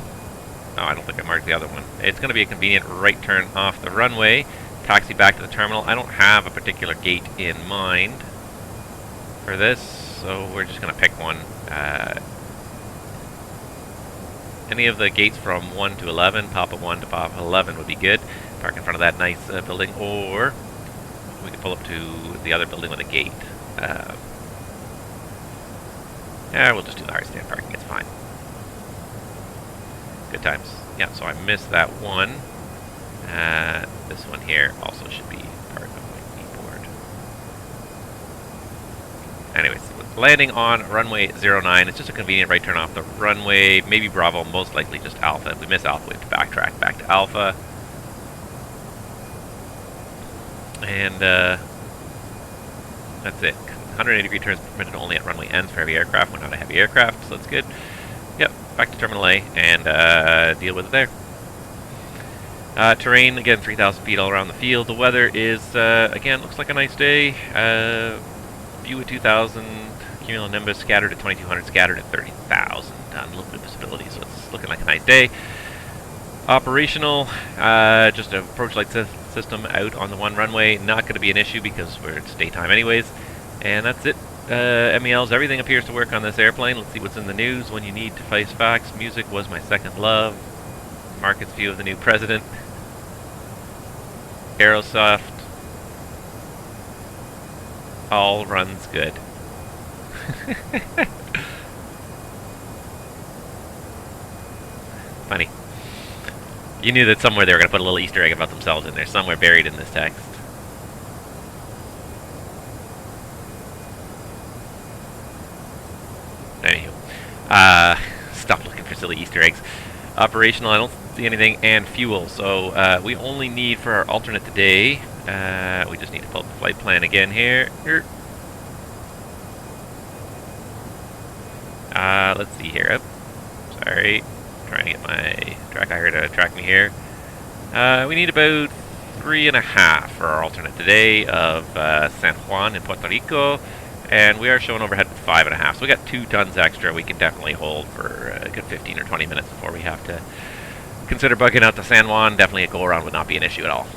oh, I don't think I marked the other one. It's going to be a convenient right turn off the runway, taxi back to the terminal. I don't have a particular gate in mind for this, so we're just going to pick one. Any of the gates from 1 to 11, Papa 1 to Papa 11 would be good. Park in front of that nice building, or we could pull up to the other building with a gate. Yeah, we'll just do the hard stand parking, it's fine. Good times. Yeah, so I missed that one. This one here also should be part of my keyboard. Anyways, landing on runway 09. It's just a convenient right turn off the runway. Maybe Bravo, most likely just Alpha. If we miss Alpha, we have to backtrack back to Alpha. And that's it. 180 degree turns permitted only at runway ends for heavy aircraft. We're not a heavy aircraft, so that's good. Yep, back to Terminal A and deal with it there. Terrain, again, 3,000 feet all around the field. The weather is, again, looks like a nice day. View at 2,000, cumulonimbus scattered at 2,200, scattered at 30,000. A little bit of visibility, so it's looking like a nice day. Operational, just an approach light system out on the one runway. Not going to be an issue because it's daytime anyways. And that's it. MELs, everything appears to work on this airplane. Let's see what's in the news. When you need to face facts, music was my second love. Market's view of the new president. Aerosoft. All runs good. Funny. You knew that somewhere they were going to put a little Easter egg about themselves in there, somewhere buried in this text. Anywho. Stop looking for silly Easter eggs. Operational, I don't see anything, and fuel. So we only need for our alternate today, we just need to pull up the flight plan again here. Let's see here. Oh, sorry. Trying to get my track here to track me here. We need about 3.5 for our alternate today of San Juan in Puerto Rico. And we are showing overhead with 5.5. So we got 2 tons extra we can definitely hold for a good 15 or 20 minutes before we have to consider bugging out to San Juan. Definitely a go-around would not be an issue at all.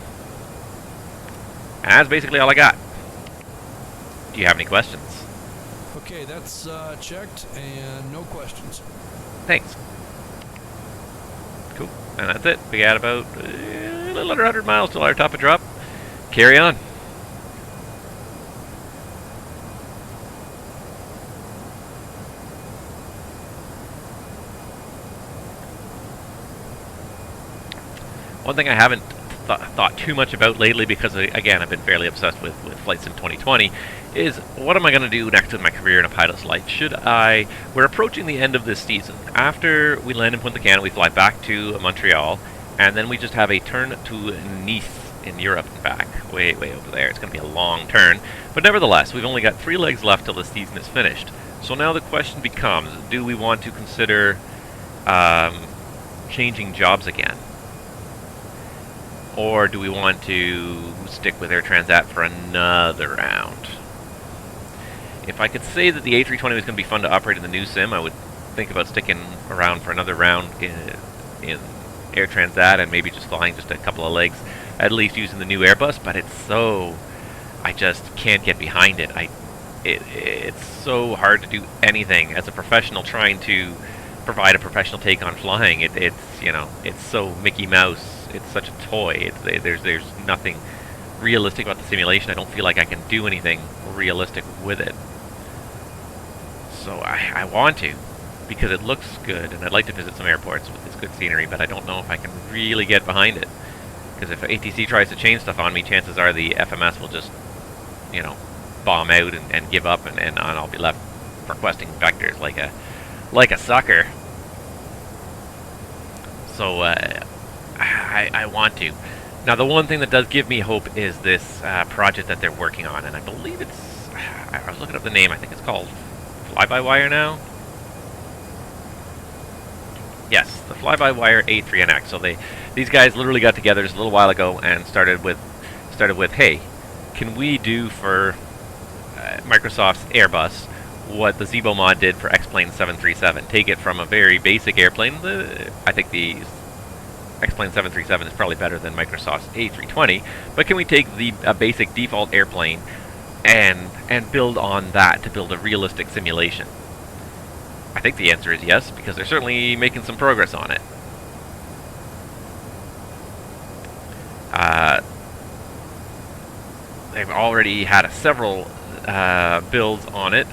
And that's basically all I got. Do you have any questions? Okay, that's checked, and no questions. Thanks. Cool. And that's it. We got about a little under 100 miles till our top of drop. Carry on. One thing I haven't thought too much about lately, because again I've been fairly obsessed with Flight Sim 2020, is what am I going to do next in my career in a pilot's life? We're approaching the end of this season. After we land in Punta Cana, we fly back to Montreal, and then we just have a turn to Nice in Europe and back, way over there. It's going to be a long turn, but nevertheless, we've only got 3 legs left till the season is finished. So now the question becomes, do we want to consider changing jobs again? Or do we want to stick with Air Transat for another round? If I could say that the A320 was going to be fun to operate in the new sim, I would think about sticking around for another round in Air Transat and maybe just flying just a couple of legs, at least using the new Airbus, but it's so... I just can't get behind it. It's so hard to do anything as a professional trying to provide a professional take on flying. It's, you know, it's so Mickey Mouse. It's such a toy. There's nothing realistic about the simulation. I don't feel like I can do anything realistic with it. So I want to, because it looks good, and I'd like to visit some airports with this good scenery, but I don't know if I can really get behind it. Because if ATC tries to change stuff on me, chances are the FMS will just, you know, bomb out and give up, and I'll be left requesting vectors like a sucker. So I want to. Now, the one thing that does give me hope is this project that they're working on, and I believe it's... I was looking up the name. I think it's called FlyByWire now. Yes, the FlyByWire A3NX. So these guys literally got together just a little while ago and started with, hey, can we do for Microsoft's Airbus what the Zibo mod did for X-Plane 737? Take it from a very basic airplane. I think the X-Plane 737 is probably better than Microsoft's A320, but can we take a basic default airplane and build on that to build a realistic simulation? I think the answer is yes, because they're certainly making some progress on it. They've already had several builds on it.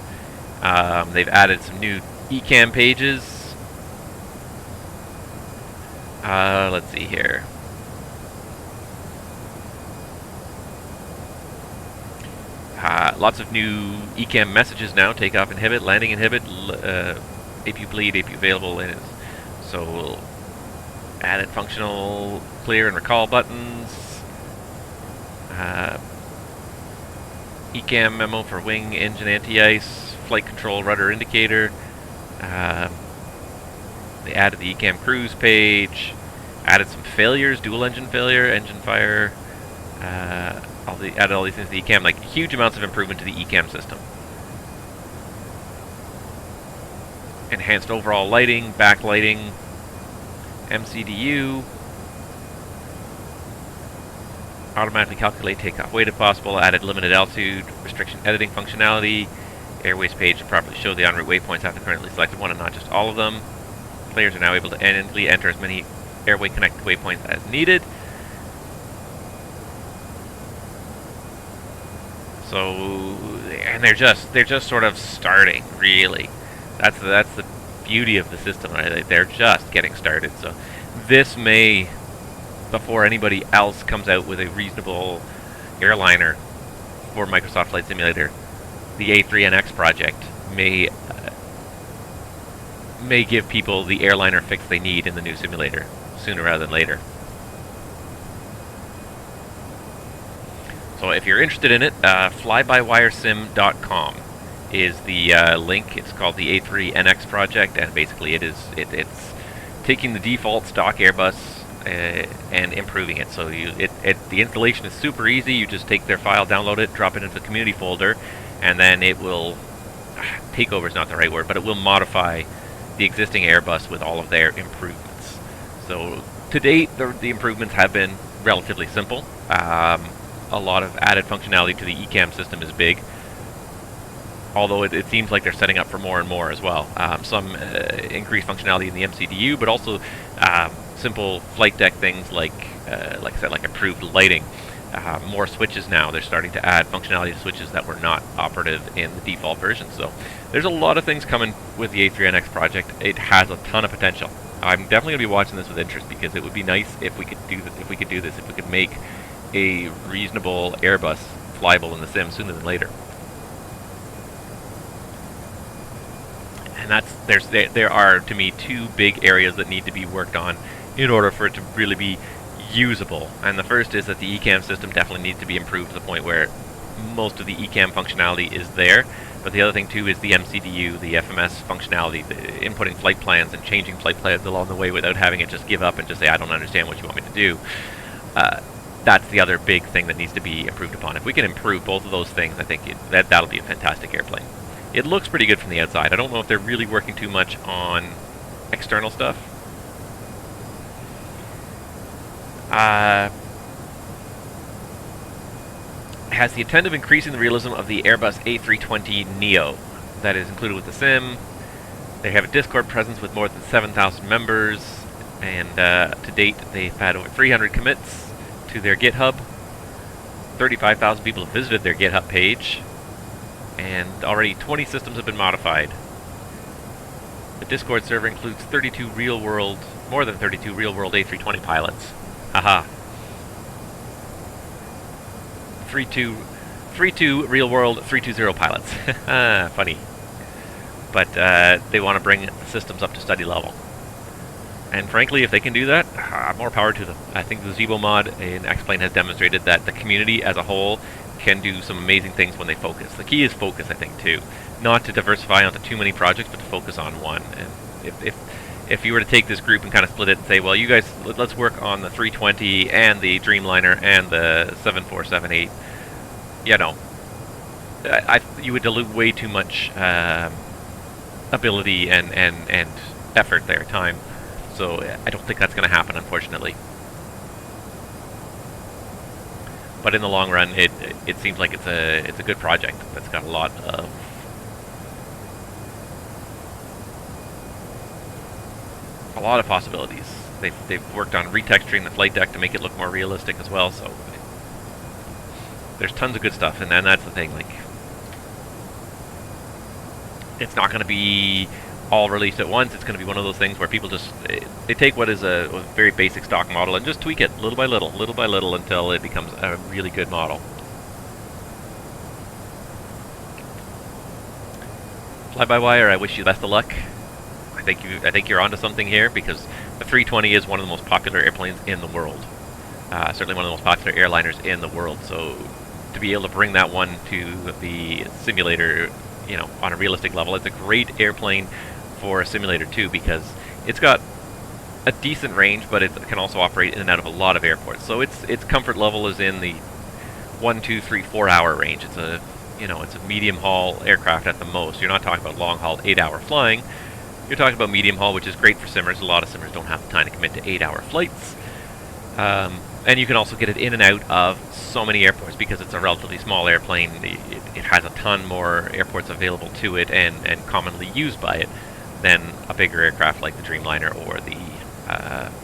They've added some new eCam pages. Let's see here. Lots of new eCam messages now: takeoff inhibit, landing inhibit, APU bleed, APU available. So added functional clear and recall buttons. eCam memo for wing, engine anti-ice, flight control, rudder indicator. They added the eCam cruise page. Added some failures: dual engine failure, engine fire. Added all these things to the eCam, like huge amounts of improvement to the eCam system. Enhanced overall lighting, backlighting, MCDU. Automatically calculate takeoff weight if possible. Added limited altitude restriction editing functionality. Airways page to properly show the en route waypoints after currently selected one and not just all of them. Players are now able to endlessly enter as many airway connected waypoints as needed. So, and they're just sort of starting, really. That's the beauty of the system, right? They're just getting started. So this may, before anybody else comes out with a reasonable airliner for Microsoft Flight Simulator, the A3NX project may give people the airliner fix they need in the new simulator sooner rather than later. So if you're interested in it, FlyByWireSim.com is the link. It's called the A3NX project, and basically it's taking the default stock Airbus and improving it. So the installation is super easy. You just take their file, download it, drop it into the community folder, and then it will, takeover is not the right word, but it will modify the existing Airbus with all of their improvements. So to date, the improvements have been relatively simple. A lot of added functionality to the eCam system is big, although it seems like they're setting up for more and more as well. Some increased functionality in the MCDU, but also simple flight deck things like I said, like improved lighting. More switches now. They're starting to add functionality to switches that were not operative in the default version. So there's a lot of things coming with the A3NX project. It has a ton of potential. I'm definitely going to be watching this with interest, because it would be nice if we could do this. If we could make a reasonable Airbus flyable in the sim sooner than later. And there are, to me, two big areas that need to be worked on in order for it to really be usable. And the first is that the eCam system definitely needs to be improved to the point where most of the eCam functionality is there. But the other thing too is the MCDU, the FMS functionality, the inputting flight plans and changing flight plans along the way without having it just give up and just say, I don't understand what you want me to do. That's the other big thing that needs to be improved upon. If we can improve both of those things, I think that'll be a fantastic airplane. It looks pretty good from the outside. I don't know if they're really working too much on external stuff. Has the intent of increasing the realism of the Airbus A320neo that is included with the sim. They have a Discord presence with more than 7,000 members, and to date they've had over 300 commits to their GitHub. 35,000 people have visited their GitHub page, and already 20 systems have been modified. The Discord server includes more than 32 real-world A320 pilots. Haha. 32 real-world 320 pilots. Funny. But they want to bring the systems up to study level. And frankly, if they can do that, more power to them. I think the Zebo mod in X-Plane has demonstrated that the community as a whole can do some amazing things when they focus. The key is focus, I think, too. Not to diversify onto too many projects, but to focus on one. And if you were to take this group and kind of split it and say, well, you guys, let's work on the 320 and the Dreamliner and the 7478, you know, you would dilute way too much ability and effort there, time. So I don't think that's going to happen, unfortunately. But in the long run, it seems like it's a good project that's got a lot of a lot of possibilities. They've worked on retexturing the flight deck to make it look more realistic as well, so there's tons of good stuff, and then that's the thing, like, it's not going to be all released at once. It's going to be one of those things where people just, they take what is a very basic stock model and just tweak it little by little until it becomes a really good model. FlyByWire, I wish you best of luck. I think you're onto something here, because the 320 is one of the most popular airplanes in the world. Certainly one of the most popular airliners in the world. So to be able to bring that one to the simulator, you know, on a realistic level, it's a great airplane for a simulator too, because it's got a decent range, but it can also operate in and out of a lot of airports. So its comfort level is in the 1, 2, 3, 4 hour range. It's a, you know, it's a medium haul aircraft at the most. You're not talking about long haul 8-hour flying. You're talking about medium haul, which is great for simmers. A lot of simmers don't have the time to commit to 8-hour flights. And you can also get it in and out of so many airports because it's a relatively small airplane. It has a ton more airports available to it and commonly used by it than a bigger aircraft like the Dreamliner or the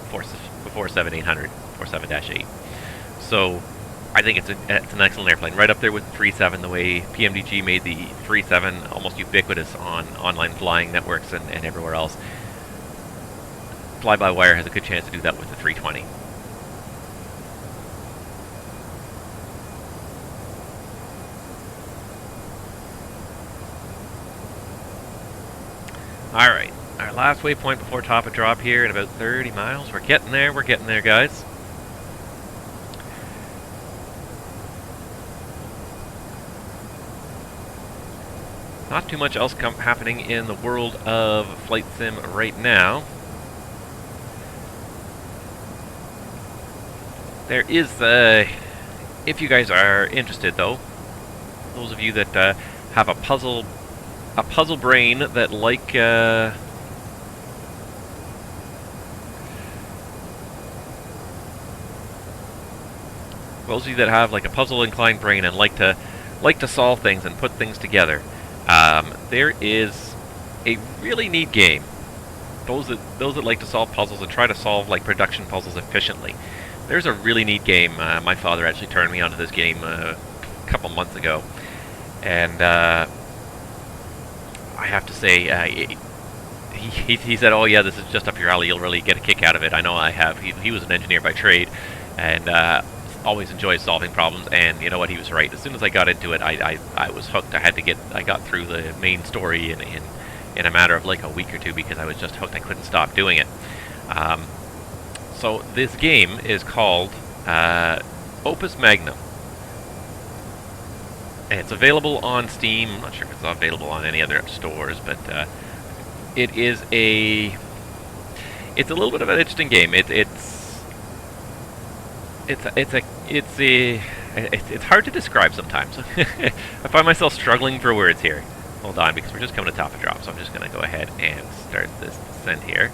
47800, 47-8. So I think it's an excellent airplane, right up there with the 3.7, the way PMDG made the 3.7 almost ubiquitous on online flying networks and everywhere else. FlyByWire has a good chance to do that with the 320. Alright, our last waypoint before top of drop here in about 30 miles. We're getting there, guys. Not too much else happening in the world of flight sim right now. There is, if you guys are interested though, those of you that have a puzzle brain that like those of you that have like a puzzle inclined brain and like to solve things and put things together, there is a really neat game. Those that like to solve puzzles and try to solve like production puzzles efficiently. There's a really neat game. My father actually turned me onto this game a couple months ago, and I have to say, he said, "Oh yeah, this is just up your alley. You'll really get a kick out of it." I know I have. He was an engineer by trade, and always enjoys solving problems. And you know what? He was right. As soon as I got into it, I was hooked. I got through the main story in a matter of like a week or two because I was just hooked. I couldn't stop doing it. So this game is called Opus Magnum. And it's available on Steam. I'm not sure if it's available on any other stores, but it's a little bit of an interesting game. It's hard to describe sometimes. I find myself struggling for words here. Hold on, because we're just coming to top of drop, so I'm just going to go ahead and start this descent here.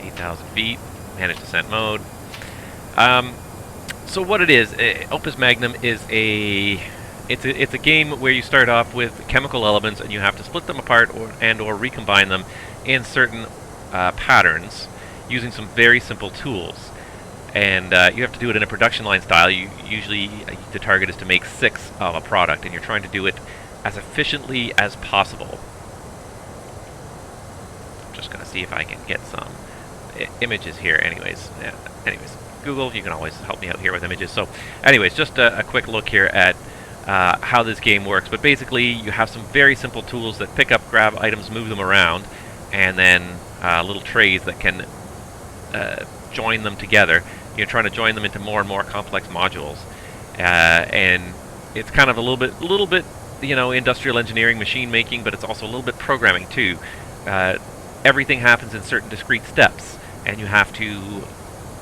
8,000 feet, manage descent mode. So what it is, Opus Magnum is it's a game where you start off with chemical elements and you have to split them apart or recombine them in certain patterns using some very simple tools. And you have to do it in a production line style. Usually the target is to make 6 of a product, and you're trying to do it as efficiently as possible. I'm just going to see if I can get some images here. Anyways, Google, you can always help me out here with images. So anyways, just a quick look here at how this game works. But basically, you have some very simple tools that pick up, grab items, move them around, and then little trays that can join them together. You're trying to join them into more and more complex modules, and it's kind of a little bit, you know, industrial engineering, machine making, but it's also a little bit programming too. Everything happens in certain discrete steps, and you have to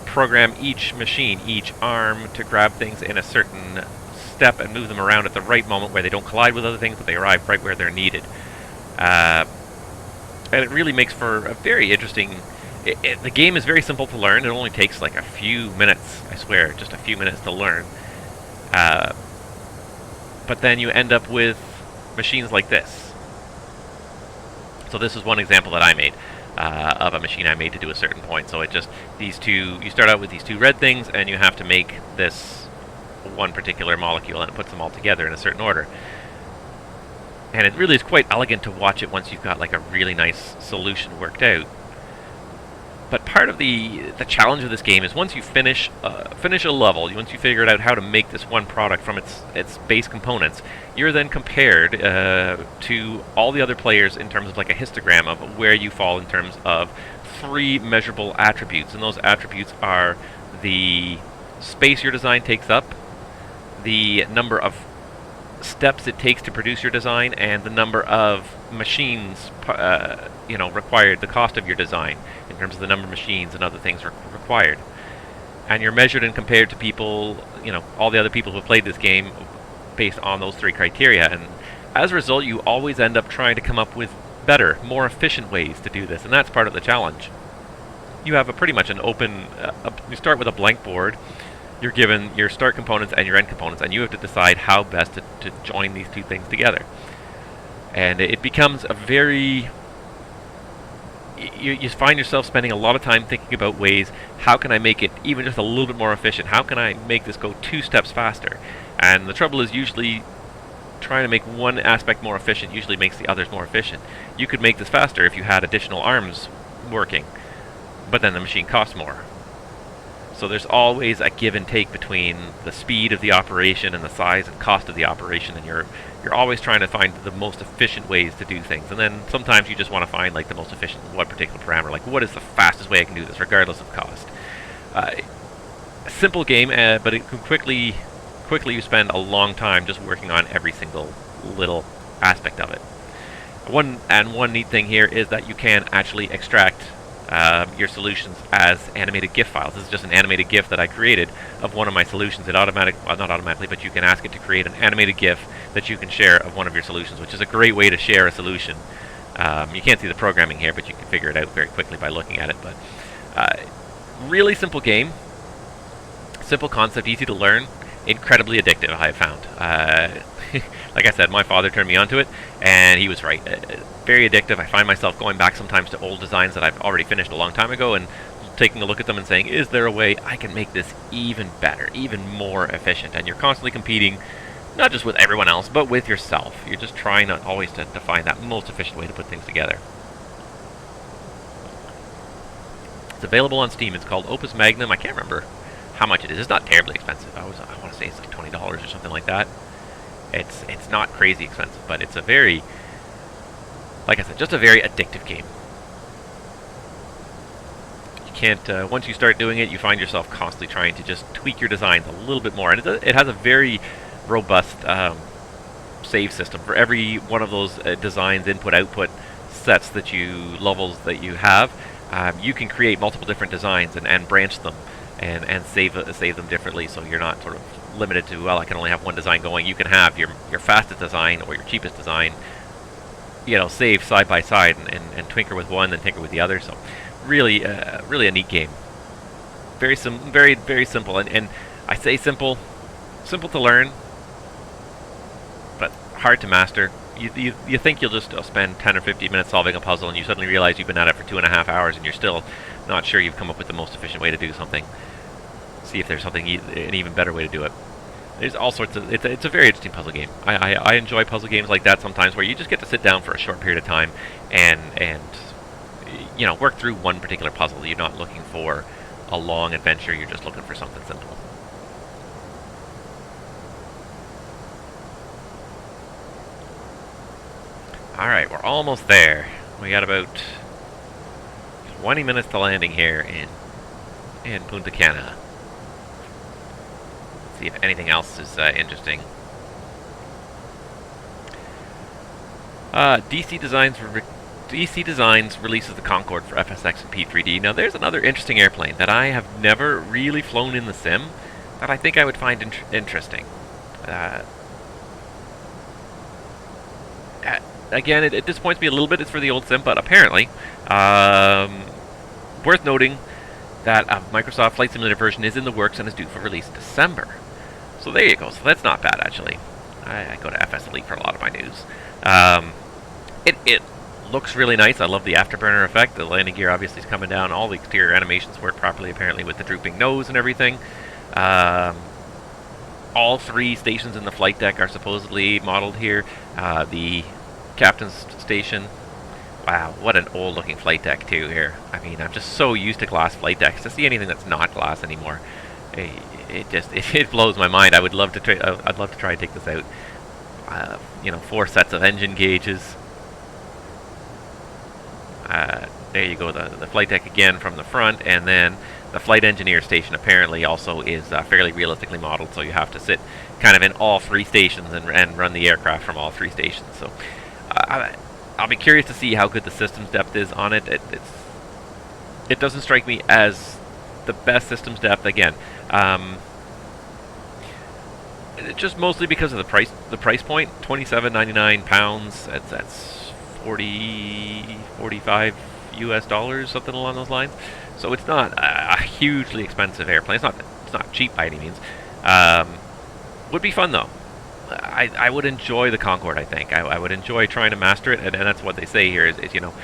program each machine, each arm, to grab things in a certain step and move them around at the right moment where they don't collide with other things, but they arrive right where they're needed. And it really makes for a very interesting... the game is very simple to learn. It only takes like a few minutes, I swear, just a few minutes to learn. But then you end up with machines like this. So this is one example that I made of a machine I made to do a certain point. So it just, these two, you start out with these two red things, and you have to make this one particular molecule, and it puts them all together in a certain order. And it really is quite elegant to watch it once you've got like a really nice solution worked out. But part of the challenge of this game is once you finish a level, once you figure out how to make this one product from its base components, you're then compared to all the other players in terms of like a histogram of where you fall in terms of 3 measurable attributes. And those attributes are the space your design takes up, the number of steps it takes to produce your design, and the number of machines required, the cost of your design in terms of the number of machines and other things required. And you're measured and compared to people, all the other people who have played this game based on those 3 criteria. And as a result, you always end up trying to come up with better, more efficient ways to do this, and that's part of the challenge. You have pretty much an open, you start with a blank board. You're given your start components and your end components, and you have to decide how best to join these two things together. And it becomes a very... You find yourself spending a lot of time thinking about ways, how can I make it even just a little bit more efficient? How can I make this go 2 steps faster? And the trouble is usually trying to make one aspect more efficient usually makes the others more efficient. You could make this faster if you had additional arms working, but then the machine costs more. So there's always a give and take between the speed of the operation and the size and cost of the operation, and you're always trying to find the most efficient ways to do things. And then sometimes you just want to find like the most efficient in what particular parameter, like what is the fastest way I can do this regardless of cost. A simple game, but it can quickly you spend a long time just working on every single little aspect of it. One neat thing here is that you can actually extract your solutions as animated GIF files. This is just an animated GIF that I created of one of my solutions. It not automatically, but you can ask it to create an animated GIF that you can share of one of your solutions, which is a great way to share a solution. You can't see the programming here, but you can figure it out very quickly by looking at it. But really simple game, simple concept, easy to learn, incredibly addictive, I have found. Like I said, my father turned me onto it, and he was right. Very addictive. I find myself going back sometimes to old designs that I've already finished a long time ago and taking a look at them and saying, is there a way I can make this even better, even more efficient? And you're constantly competing, not just with everyone else, but with yourself. You're just trying always to find that most efficient way to put things together. It's available on Steam. It's called Opus Magnum. I can't remember how much it is. It's not terribly expensive. I want to say it's like $20 or something like that. It's not crazy expensive, but it's a very, like I said, just a very addictive game. You can't, once you start doing it, you find yourself constantly trying to just tweak your designs a little bit more. And it has a very robust save system. For every one of those designs, input-output sets levels that you have, you can create multiple different designs and branch them and save them differently, so you're not sort of limited to, well, I can only have one design going. You can have your fastest design or your cheapest design, save side by side and tinker with one, then tinker with the other. So really a neat game. Very simple, and I say simple to learn, but hard to master. You think you'll just spend 10 or 15 minutes solving a puzzle, and you suddenly realize you've been at it for 2.5 hours, and you're still not sure you've come up with the most efficient way to do something. See if there's an even better way to do it. There's all sorts of... It's a very interesting puzzle game. I enjoy puzzle games like that sometimes, where you just get to sit down for a short period of time and work through one particular puzzle. You're not looking for a long adventure. You're just looking for something simple. Alright, we're almost there. We got about 20 minutes to landing here in Punta Cana. See if anything else is interesting. DC Designs releases the Concorde for FSX and P3D. Now there's another interesting airplane that I have never really flown in the sim that I think I would find interesting. Again, it disappoints me a little bit. It's for the old sim, but apparently worth noting that a Microsoft Flight Simulator version is in the works and is due for release in December. So there you go. So that's not bad, actually. I go to FS Elite for a lot of my news. It Looks really nice. I love the afterburner effect. The landing gear obviously is coming down. All the exterior animations work properly, apparently, with the drooping nose and everything. All 3 stations in the flight deck are supposedly modeled here. The captain's station. Wow, what an old-looking flight deck too here. I mean, I'm just so used to glass flight decks. To see anything that's not glass anymore, it blows my mind. I would love to try. I'd love to try and take this out. You know, 4 sets of engine gauges. There you go, the flight deck again from the front, and then the flight engineer station apparently also is fairly realistically modeled, so you have to sit kind of in all 3 stations and run the aircraft from all 3 stations. So I'll be curious to see how good the systems depth is on it. It doesn't strike me as the best systems depth, again. Just mostly because of the price point, £27.99. That's 45 US dollars, something along those lines. So it's not a hugely expensive airplane. It's not cheap by any means. Would be fun though. I would enjoy the Concorde. I think I would enjoy trying to master it, and that's what they say here. Is you know,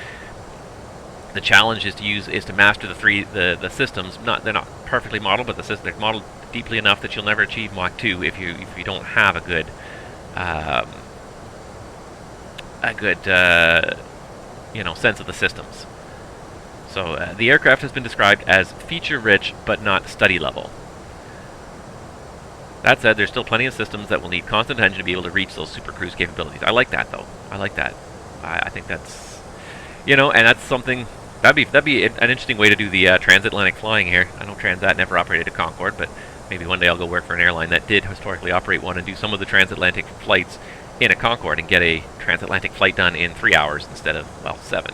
the challenge is to master the systems. They're not perfectly modeled, but they're modeled deeply enough that you'll never achieve Mach 2 if you don't have a good you know, sense of the systems. So the aircraft has been described as feature-rich but not study-level. That said, there's still plenty of systems that will need constant attention to be able to reach those super cruise capabilities. I like that, though. I like that. I think that's, you know, and that's something that'd be an interesting way to do the transatlantic flying here. I know Transat never operated a Concorde, but maybe one day I'll go work for an airline that did historically operate one and do some of the transatlantic flights in a Concorde and get a transatlantic flight done in 3 hours instead of, well, 7.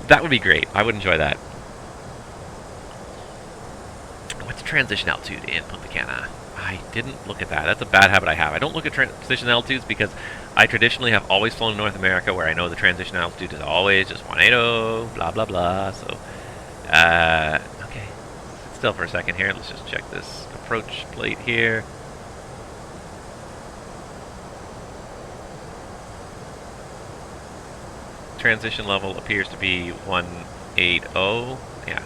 That would be great. I would enjoy that. What's transition altitude in Punta Cana? I didn't look at that. That's a bad habit I have. I don't look at transition altitudes because I traditionally have always flown in North America, where I know the transition altitude is always just 180, blah, blah, blah. So, okay. Sit still for a second here. Let's just check this approach plate here. Transition level appears to be 180. Yeah.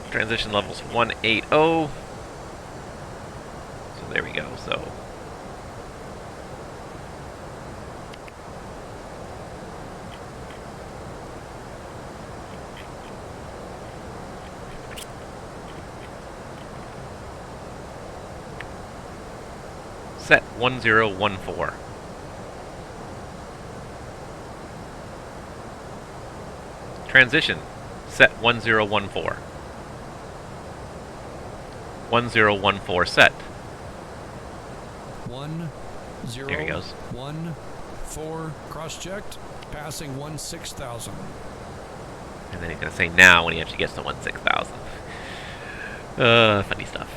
Transition level's 180. So there we go. So set 1014. Transition, set 1014. 1014 set. 10. There he goes. 14 cross-checked, passing 16,000. And then he's going to say now when he actually gets to 16,000. Funny stuff.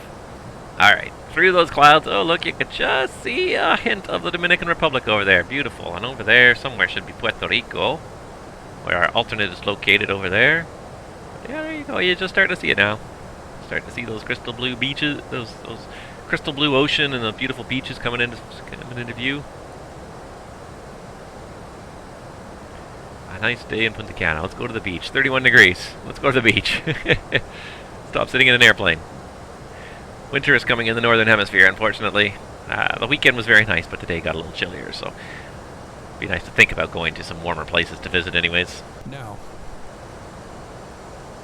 Alright, through those clouds, oh look, you could just see a hint of the Dominican Republic over there. Beautiful. And over there somewhere should be Puerto Rico, where our alternate is located over there. Yeah, there you go. You just start to see it now. Start to see those crystal blue beaches, those crystal blue ocean, and the beautiful beaches coming into view. A nice day in Punta Cana. Let's go to the beach. 31 degrees. Let's go to the beach. Stop sitting in an airplane. Winter is coming in the northern hemisphere, unfortunately. The weekend was very nice, but today got a little chillier, so be nice to think about going to some warmer places to visit anyways. Now.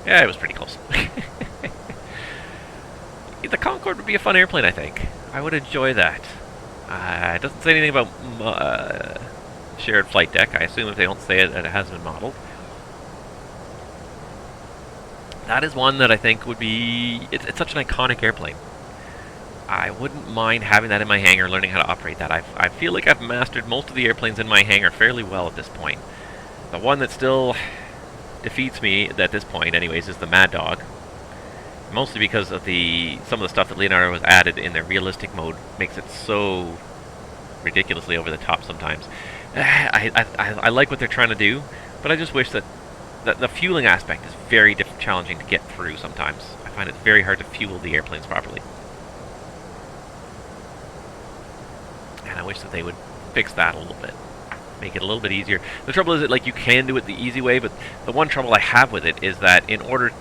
Yeah, it was pretty close. The Concorde would be a fun airplane, I think. I would enjoy that. It doesn't say anything about shared flight deck. I assume if they don't say it, that it has been modeled. That is one that I think would be... It's such an iconic airplane. I wouldn't mind having that in my hangar, learning how to operate that. I feel like I've mastered most of the airplanes in my hangar fairly well at this point. The one that still defeats me at this point, anyways, is the Mad Dog. Mostly because of some of the stuff that Leonardo has added in their realistic mode makes it so ridiculously over the top sometimes. I like what they're trying to do, but I just wish that the fueling aspect is very challenging to get through sometimes. I find it very hard to fuel the airplanes properly. And I wish that they would fix that a little bit. make it a little bit easier. The trouble is that, like, you can do it the easy way, but the one trouble I have with it is that in order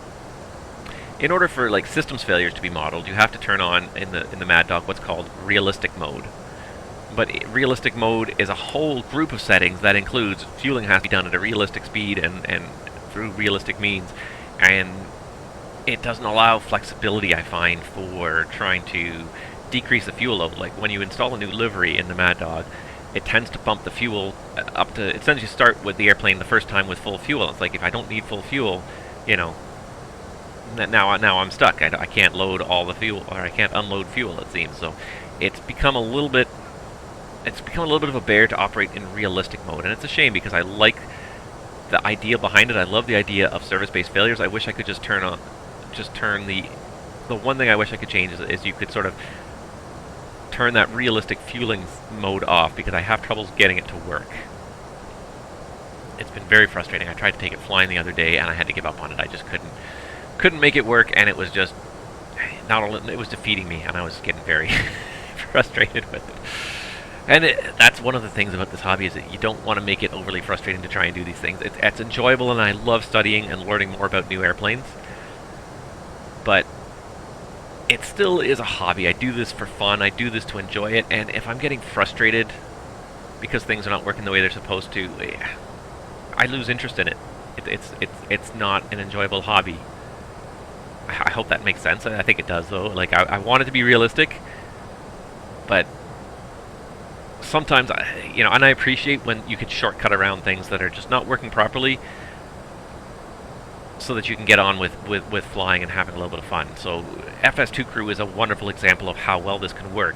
for like systems failures to be modeled, you have to turn on in the Mad Dog what's called realistic mode. But realistic mode is a whole group of settings that includes fueling has to be done at a realistic speed and through realistic means, and it doesn't allow flexibility, I find, for trying to decrease the fuel load. Like when you install a new livery in the Mad Dog, it tends to bump the fuel up to, it sends you start with the airplane the first time with full fuel. It's like, if I don't need full fuel, you know, now I'm stuck. I can't load all the fuel, or I can't unload fuel, it seems. So it's become a little bit of a bear to operate in realistic mode, and it's a shame because I like the idea behind it. I love the idea of service-based failures. I wish I could just turn the one thing I wish I could change is you could sort of turn that realistic fueling mode off, because I have troubles getting it to work. It's been very frustrating. I tried to take it flying the other day and I had to give up on it. I just couldn't make it work, and it was just it was defeating me, and I was getting very frustrated with it. And that's one of the things about this hobby, is that you don't want to make it overly frustrating to try and do these things. It's enjoyable, and I love studying and learning more about new airplanes. But it still is a hobby. I do this for fun. I do this to enjoy it. And if I'm getting frustrated because things are not working the way they're supposed to, I lose interest in it. It's not an enjoyable hobby. I hope that makes sense. I think it does, though. Like, I want it to be realistic, but sometimes, and I appreciate when you can shortcut around things that are just not working properly, so that you can get on with flying and having a little bit of fun. So FS2 Crew is a wonderful example of how well this can work.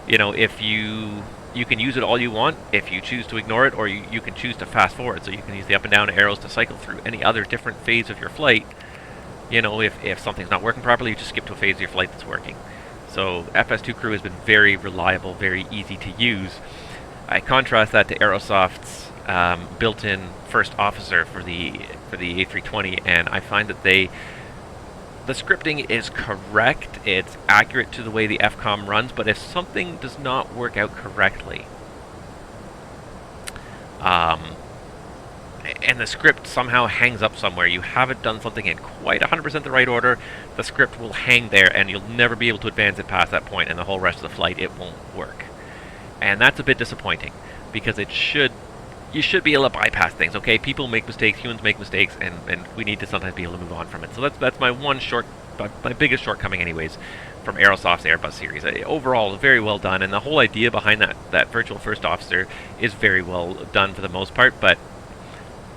If you can use it all you want, if you choose to ignore it, or you can choose to fast forward, so you can use the up and down arrows to cycle through any other different phase of your flight. If something's not working properly, you just skip to a phase of your flight that's working. So FS2 Crew has been very reliable, very easy to use. I contrast that to Aerosoft's built-in first officer for the A320, and I find that the scripting is correct. It's accurate to the way the FCOM runs, but if something does not work out correctly, and the script somehow hangs up somewhere, you haven't done something in quite 100% the right order, the script will hang there, and you'll never be able to advance it past that point, and the whole rest of the flight, it won't work. And that's a bit disappointing, because you should be able to bypass things, okay? People make mistakes, humans make mistakes, and we need to sometimes be able to move on from it. So that's my my biggest shortcoming anyways, from Aerosoft's Airbus series. Overall, very well done, and the whole idea behind that virtual first officer is very well done for the most part, but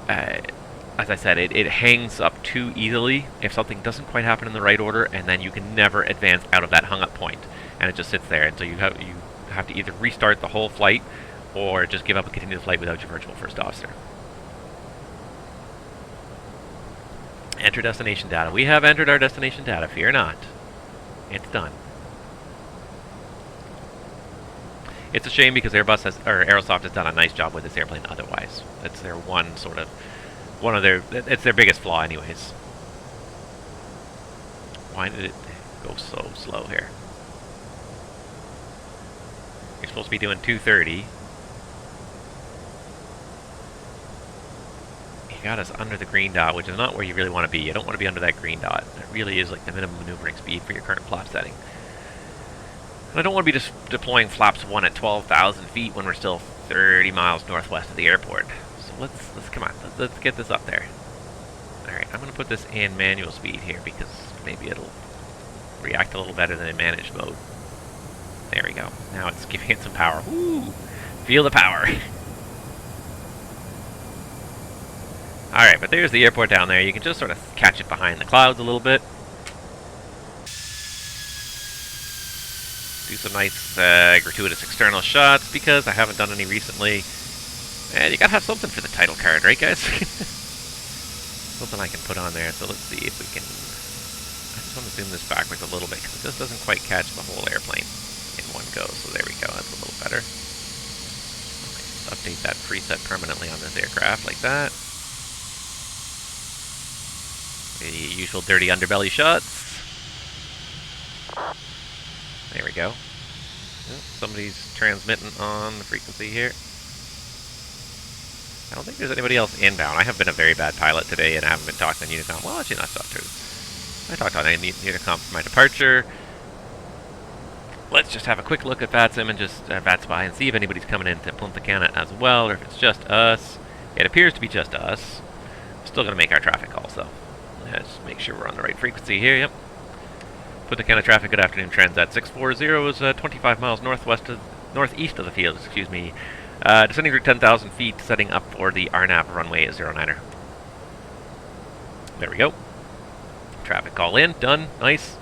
as I said, it hangs up too easily if something doesn't quite happen in the right order, and then you can never advance out of that hung up point, and it just sits there, and so you have to either restart the whole flight, or just give up and continue the flight without your virtual first officer. Enter destination data. We have entered our destination data, fear not. It's done. It's a shame because Aerosoft has done a nice job with this airplane otherwise. That's their it's their biggest flaw anyways. Why did it go so slow here? You're supposed to be doing 230. You got us under the green dot, which is not where you really want to be. You don't want to be under that green dot. It really is like the minimum maneuvering speed for your current flap setting. And I don't want to be just deploying flaps 1 at 12,000 feet when we're still 30 miles northwest of the airport. So let's come on, let's get this up there. Alright, I'm going to put this in manual speed here because maybe it'll react a little better than in managed mode. There we go. Now it's giving it some power. Woo! Feel the power. Alright, but there's the airport down there. You can just sort of catch it behind the clouds a little bit. Do some nice gratuitous external shots because I haven't done any recently. And you gotta have something for the title card, right guys? Something I can put on there, so let's see if we can... I just want to zoom this backwards a little bit because it just doesn't quite catch the whole airplane in one go. So there we go, that's a little better. Let's update that preset permanently on this aircraft like that. The usual dirty underbelly shots. There we go. Oh, somebody's transmitting on the frequency here. I don't think there's anybody else inbound. I have been a very bad pilot today and I haven't been talking on Unicom. Well, actually, that's not true. I talked on Unicom for my departure. Let's just have a quick look at VATSIM and just VATSpy and see if anybody's coming into Punta Cana as well, or if it's just us. It appears to be just us. Still going to make our traffic calls, though. Let's make sure we're on the right frequency here. Yep. Punta Cana traffic, good afternoon. Transat 640 is 25 miles northeast of the field, excuse me. Descending through 10,000 feet, setting up for the RNAV runway at 09er. There we go. Traffic call in, done, nice.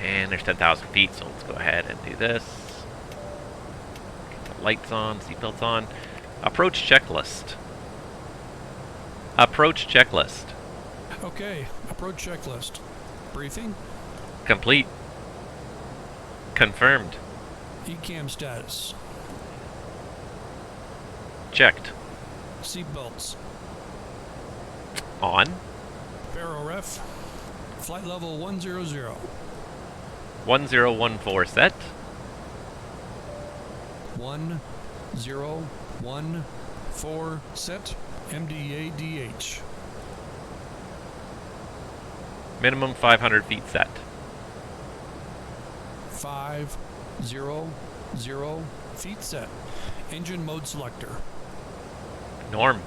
And there's 10,000 feet, so let's go ahead and do this. Get the lights on, seatbelts on. Approach checklist. Approach checklist. Okay, approach checklist. Briefing. Complete. Confirmed. ECAM status. Checked. Seatbelts. On. Faro ref. Flight level 100. 1014 set. 1014 set. MDADH. Minimum 500 feet set. 500 feet set. Engine mode selector. Norm.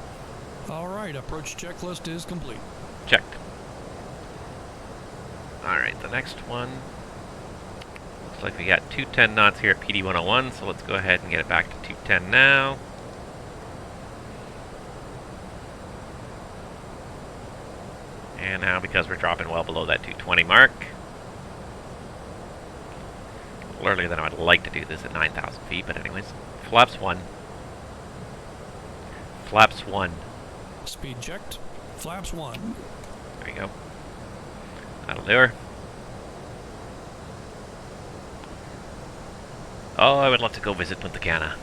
Alright, approach checklist is complete. Checked. Alright, the next one. Looks like we got 210 knots here at PD 101, so let's go ahead and get it back to 210 now. And now, because we're dropping well below that 220 mark, a little earlier than I would like to do this at 9,000 feet, but anyways. Flaps 1. Flaps 1. Speed checked. Flaps 1. There you go. That'll do her. Oh, I would love to go visit Punta Cana.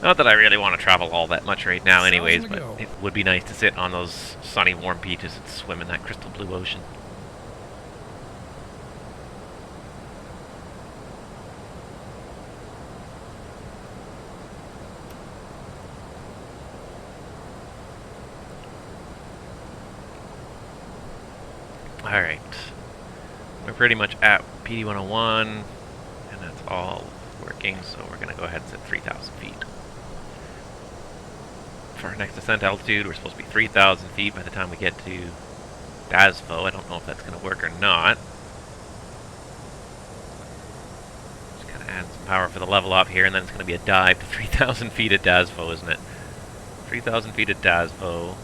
Not that I really want to travel all that much right now anyways, but it would be nice to sit on those sunny, warm beaches and swim in that crystal blue ocean. Alright. We're pretty much at PD 101, and that's all working, so we're going to go ahead and set 3,000 feet. For our next descent altitude, we're supposed to be 3,000 feet by the time we get to DASVO. I don't know if that's going to work or not. Just kind of add some power for the level up here, and then it's going to be a dive to 3,000 feet at DASVO, isn't it? 3,000 feet at DASVO,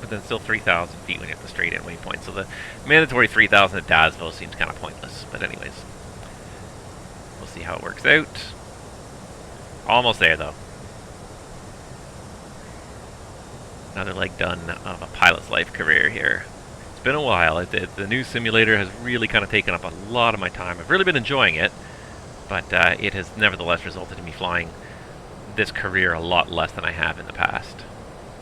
but then still 3,000 feet when you have the straight in waypoint. So the mandatory 3,000 at DASVO seems kind of pointless, but anyways. We'll see how it works out. Almost there, though. Another leg done of a pilot's life career here. It's been a while. The new simulator has really kind of taken up a lot of my time. I've really been enjoying it, but it has nevertheless resulted in me flying this career a lot less than I have in the past.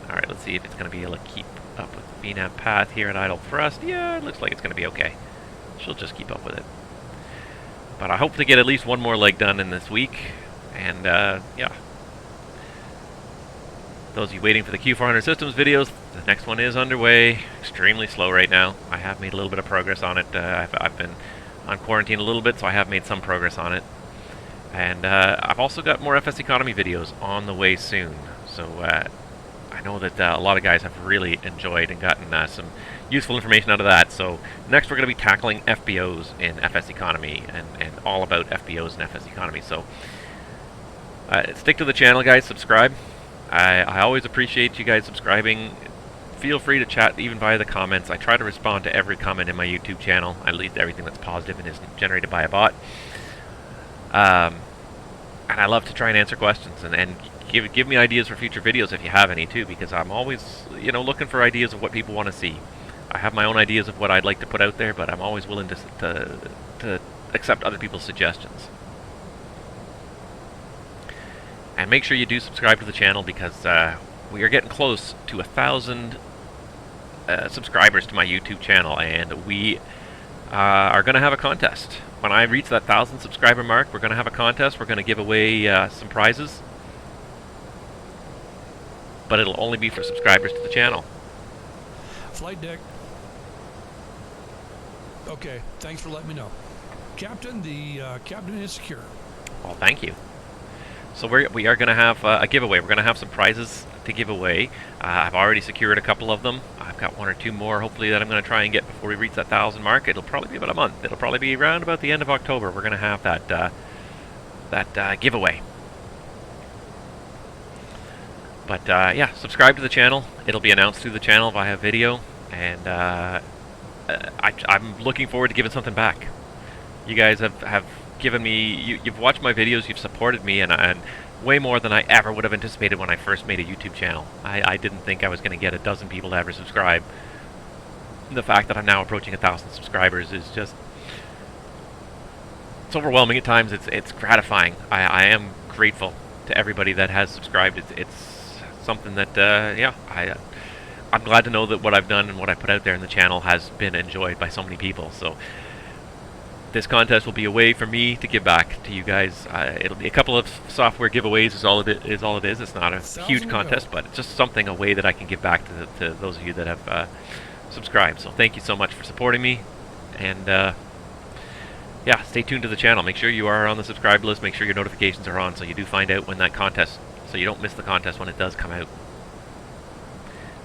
Alright, let's see if it's going to be able to keep up with the VNAV path here at idle thrust. Yeah, it looks like it's going to be okay. She'll just keep up with it. But I hope to get at least one more leg done in this week, and yeah. Those of you waiting for the Q400 Systems videos, the next one is underway. Extremely slow right now. I have made a little bit of progress on it. I've been on quarantine a little bit, so I have made some progress on it. And I've also got more FSEconomy videos on the way soon. So I know that a lot of guys have really enjoyed and gotten some useful information out of that. So next we're going to be tackling FBOs in FSEconomy and all about FBOs in FSEconomy. So stick to the channel, guys. Subscribe. I always appreciate you guys subscribing. Feel free to chat even via the comments. I try to respond to every comment in my YouTube channel, at least everything that's positive and isn't generated by a bot. And I love to try and answer questions and give me ideas for future videos if you have any too, because I'm always, you know, looking for ideas of what people want to see. I have my own ideas of what I'd like to put out there, but I'm always willing to accept other people's suggestions. And make sure you do subscribe to the channel, because we are getting close to 1,000 subscribers to my YouTube channel, and we are going to have a contest. When I reach that 1,000 subscriber mark, we're going to have a contest. We're going to give away some prizes. but it'll only be for subscribers to the channel. Flight deck. Okay, thanks for letting me know. Captain, the captain is secure. Well, thank you. So we are going to have a giveaway. We're going to have some prizes to give away. I've already secured a couple of them. I've got 1 or 2 more, hopefully, that I'm going to try and get before we reach that 1,000 mark. It'll probably be about a month. It'll probably be around about the end of October. We're going to have that giveaway. But yeah, subscribe to the channel. It'll be announced through the channel via video, and I'm looking forward to giving something back. You guys have given me, you've watched my videos, you've supported me, and way more than I ever would have anticipated when I first made a YouTube channel. I didn't think I was going to get a dozen people to ever subscribe. The fact that I'm now approaching 1,000 subscribers is just, it's overwhelming at times. It's gratifying. I am grateful to everybody that has subscribed. It's something that, yeah, I'm glad to know that what I've done and what I put out there in the channel has been enjoyed by so many people. So this contest will be a way for me to give back to you guys. It'll be a couple of software giveaways is all it is. It's not a huge contest, but it's just something, a way that I can give back to those of you that have subscribed. So thank you so much for supporting me, and yeah, stay tuned to the channel. Make sure you are on the subscribe list. Make sure your notifications are on so you do find out when that contest, so you don't miss the contest when it does come out.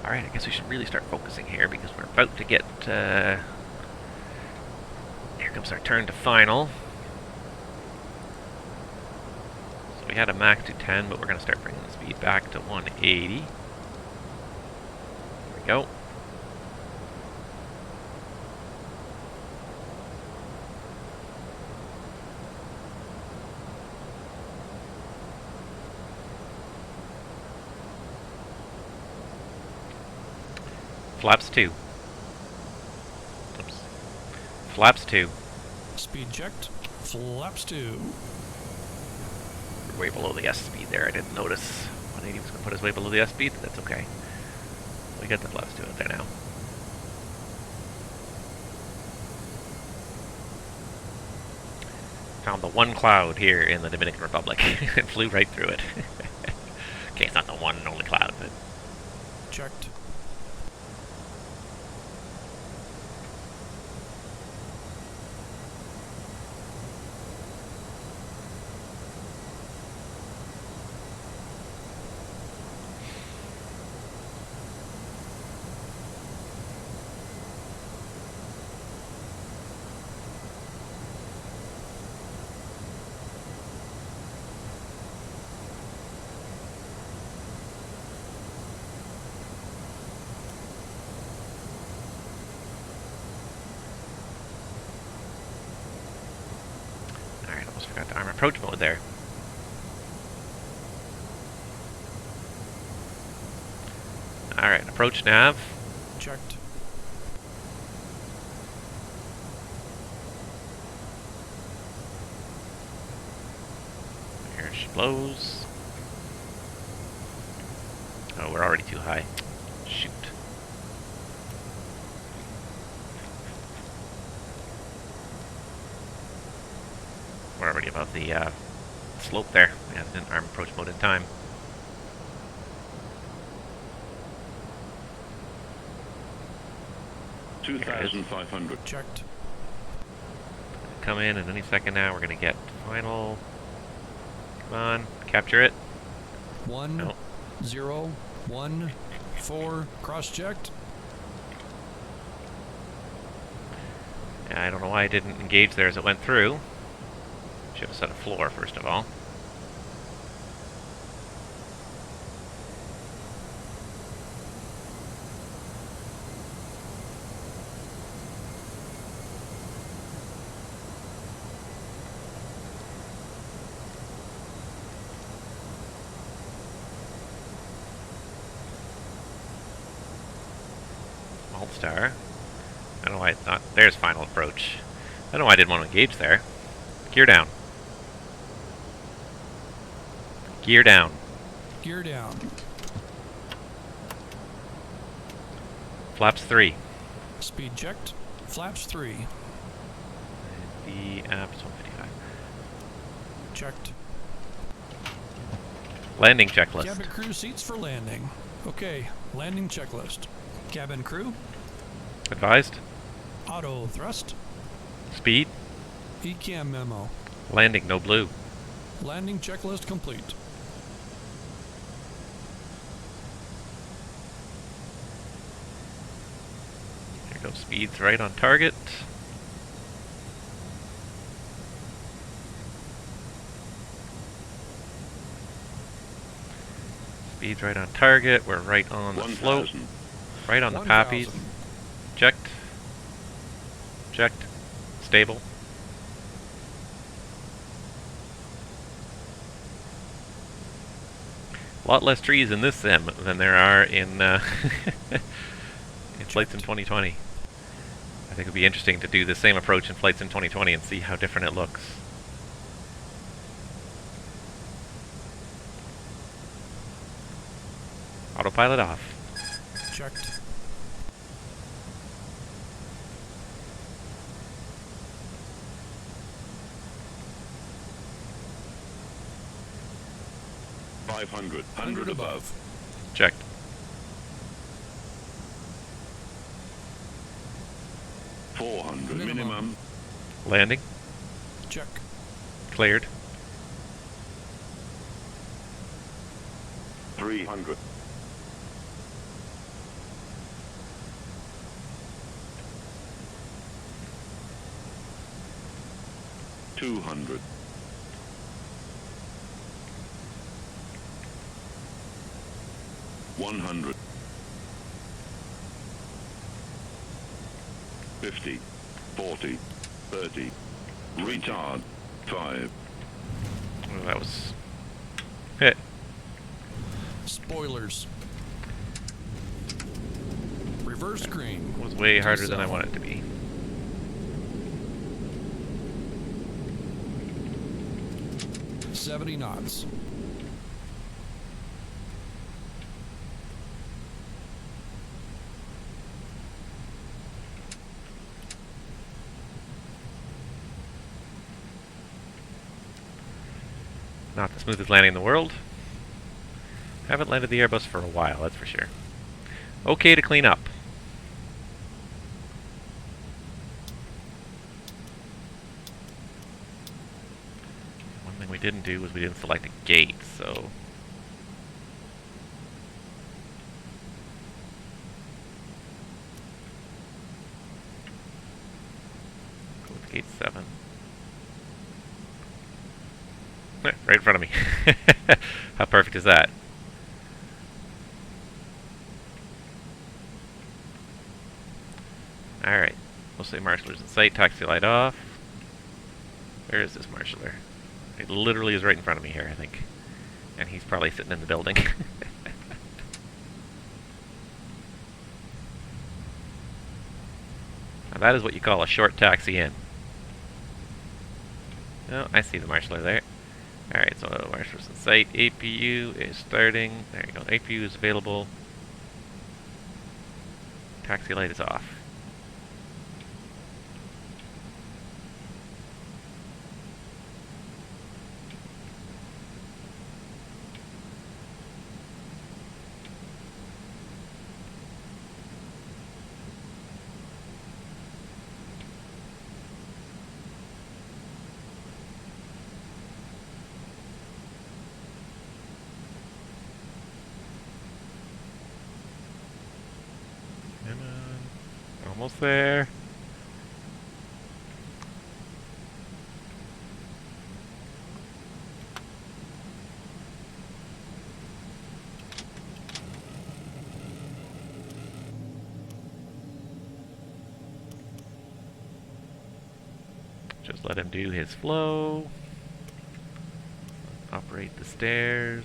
Alright, I guess we should really start focusing here, because we're about to get, here comes our turn to final. So we had a max to 10, but we're going to start bringing the speed back to 180. There we go. Flaps 2. Oops. Flaps 2. Speed checked. Flaps 2. We're way below the S speed there. I didn't notice. 180 was going to put us way below the S speed. That's okay. We got the flaps 2 out there now. Found the one cloud here in the Dominican Republic and flew right through it. Okay, it's not the one and only cloud, but... Checked. Forgot to arm approach mode there. Alright, approach nav. Checked. Here she blows. Oh, we're already too high. Shoot. We're already above the slope there. We haven't done arm approach mode in time. $2,500. Checked. Come in any second now. We're going to get final. Come on, capture it. 1, No. 0, 1, 4, cross-checked. Yeah, I don't know why I didn't engage there as it went through. Should have set a floor, first of all. Alt star. I don't know why it's not. There's final approach. I don't know why I didn't want to engage there. Gear down. Gear down. Gear down. Flaps 3. Speed checked. Flaps 3. The app's 155. Checked. Landing checklist. Cabin crew seats for landing. Okay, landing checklist. Cabin crew, Advised. auto thrust, Speed. ECAM memo. Landing, no blue. Landing checklist complete. Here goes speeds right on target. Speeds right on target. We're right on the float. 1,000. Right on the poppies. 1,000. Checked. Checked. Stable. A lot less trees in this sim than there are in Flight Sim 2020. I think it would be interesting to do the same approach in Flight Sim 2020 and see how different it looks. Autopilot off. Checked. Five 100 above. Checked. $400 minimum. Landing. Check. Cleared. 300. $200. 100. 50. 40. 30. Retard. 5. Oh, that was hit. Spoilers. Reverse screen. It was way harder than I wanted it to be. $70 knots. Not the smoothest landing in the world. Haven't landed the Airbus for a while, that's for sure. Okay to clean up. One thing we didn't do was we didn't select a gate, so... Go with gate 7. Right in front of me. How perfect is that? Alright. Mostly marshallers in sight. Taxi light off. Where is this marshaller? It literally is right in front of me here, I think. And he's probably sitting in the building. Now that is what you call a short taxi in. Oh, I see the marshaller there. Alright, so marshaller's in sight. APU is starting. There you go. APU is available. Taxi light is off. Come on. Almost there. Just let him do his flow. Operate the stairs.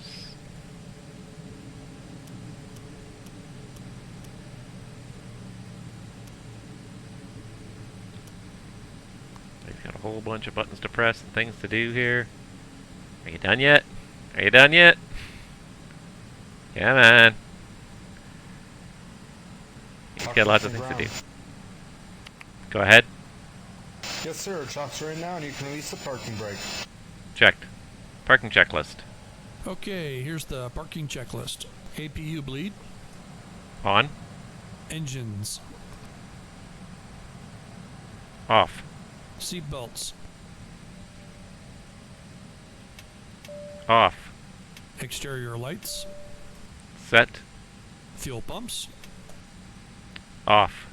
He's got a whole bunch of buttons to press and things to do here. Are you done yet? Are you done yet? Come on. He's got lots of things to do. Go ahead. Yes, sir. Chalk's right now, and you can release the parking brake. Checked. Parking checklist. Okay, here's the parking checklist. APU bleed. On. Engines. Off. Seat belts. Off. Exterior lights. Set. Fuel pumps. Off.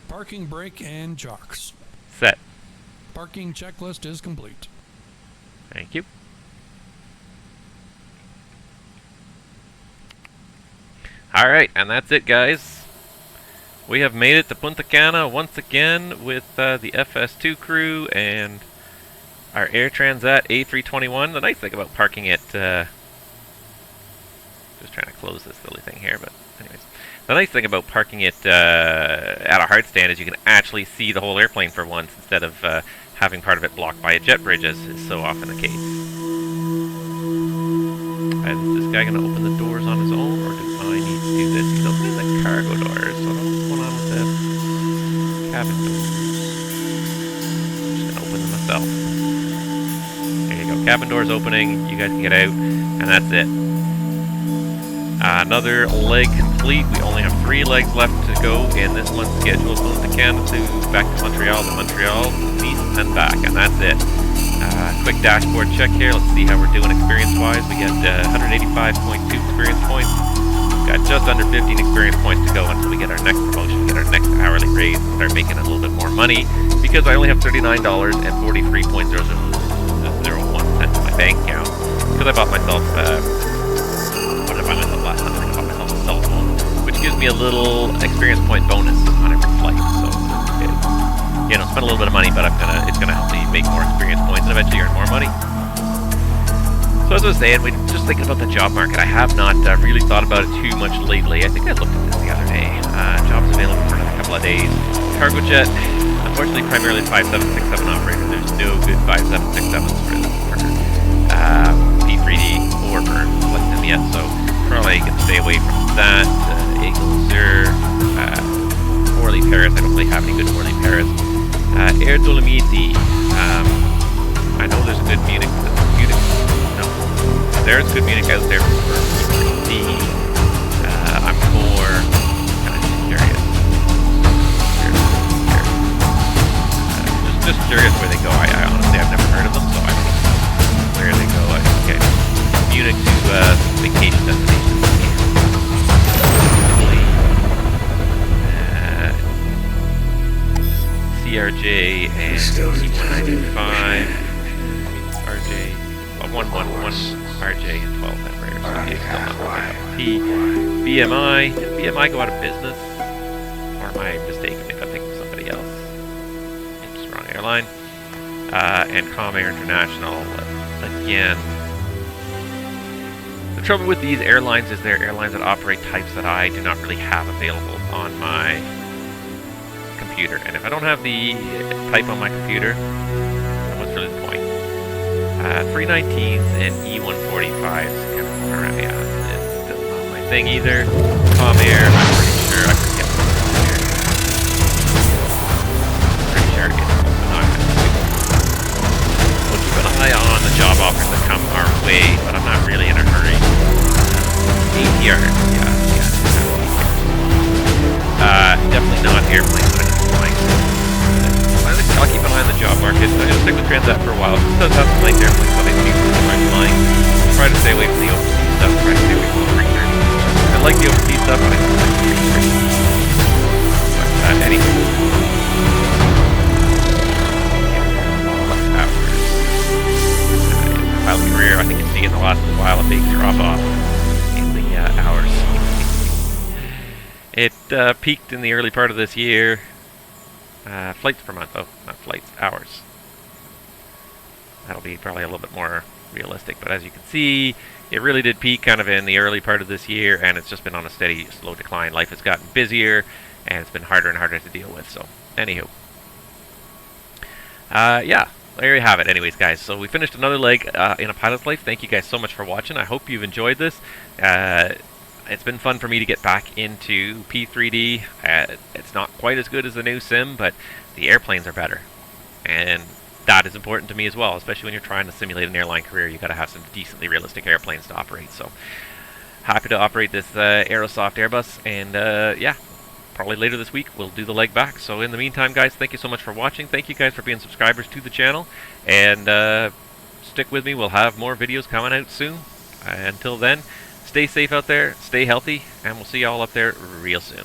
Parking brake and jocks. Set. Parking checklist is complete. Thank you. Alright, and that's it, guys. We have made it to Punta Cana once again with the FS2 crew and our Air Transat A321. The nice thing about parking it... just trying to close this silly thing here, but anyways. The nice thing about parking it at a hard stand is you can actually see the whole airplane for once instead of having part of it blocked by a jet bridge, as is so often the case. Is this guy going to open the doors on his own, or do I need to do this? He's opening the cargo doors, so I don't know what's going on with the cabin doors. I'm just going to open them myself. There you go, cabin doors opening, you guys can get out, and that's it. Another leg complete. We only have 3 legs left to go in this month's schedule. Punta Cana to back to Montreal, Nice, and back, and that's it. Quick dashboard check here. Let's see how we're doing experience-wise. We got 185.2 experience points. We've got just under 15 experience points to go until we get our next promotion, get our next hourly raise, and start making a little bit more money. Because I only have $39.43.001 in my bank account. Because I bought myself. What did I buy myself last time? I bought myself a cell phone, which gives me a little experience point bonus on every flight. So, you know, spend a little bit of money, but it's gonna help me make more experience points and eventually earn more money. So as I was saying, we're just thinking about the job market. I have not really thought about it too much lately. I think I looked at this the other day. Jobs available for another couple of days. Cargo jet, unfortunately, primarily 5767 operator. There's no good 5767s for P3D or for them yet, so probably can stay away from that. Eagle Zur, Orly Paris. I don't really have any good Orly Paris. Air Dolomiti. I know there's a good Munich. No, there's good Munich out there for P3D. I'm more kind of curious. Just curious where they go. I honestly I've never heard of them, so I don't know where they go. Okay, Munich to vacation destinations. CRJ and C195, RJ, 111, RJ and 12 Embraers. So it's still not working. P, BMI, did BMI go out of business? Or am I mistaken if I think of somebody else? It's the wrong airline. And Comair International, again. The trouble with these airlines is they're airlines that operate types that I do not really have available on my computer, and if I don't have the type on my computer, then what's really the point? 319s and E145s kind of going around. Yeah, it's still not my thing either. Comair, I'm pretty sure I forget what Comair. Pretty sure it's not going to do. We'll keep an eye on the job offers that come our way, but I'm not really in a hurry. ATR, yeah. Definitely not airplanes that I'm flying. I'll keep an eye on the job market. I'm going to stick with Transat for a while. It does have some nice airplanes, but I do I'm flying. Try to stay away from the overseas stuff. Try to stay away from the freighters. I like the overseas stuff, but I don't like the freighters. But anyway. In my pilot career, I think you see in the last little while a big drop off in the hours. It peaked in the early part of this year. Flights per month. Oh, not flights. Hours. That'll be probably a little bit more realistic. But as you can see, it really did peak kind of in the early part of this year, and it's just been on a steady, slow decline. Life has gotten busier, and it's been harder and harder to deal with. So, anywho. Yeah. There you have it. Anyways, guys. So we finished another leg in a pilot's life. Thank you guys so much for watching. I hope you've enjoyed this. It's been fun for me to get back into P3D. It's not quite as good as the new sim, but the airplanes are better. And that is important to me as well, especially when you're trying to simulate an airline career. You've got to have some decently realistic airplanes to operate. So happy to operate this Aerosoft Airbus, and yeah, probably later this week we'll do the leg back. So in the meantime, guys, thank you so much for watching. Thank you guys for being subscribers to the channel, and stick with me. We'll have more videos coming out soon. Until then, stay safe out there, stay healthy, and we'll see you all up there real soon.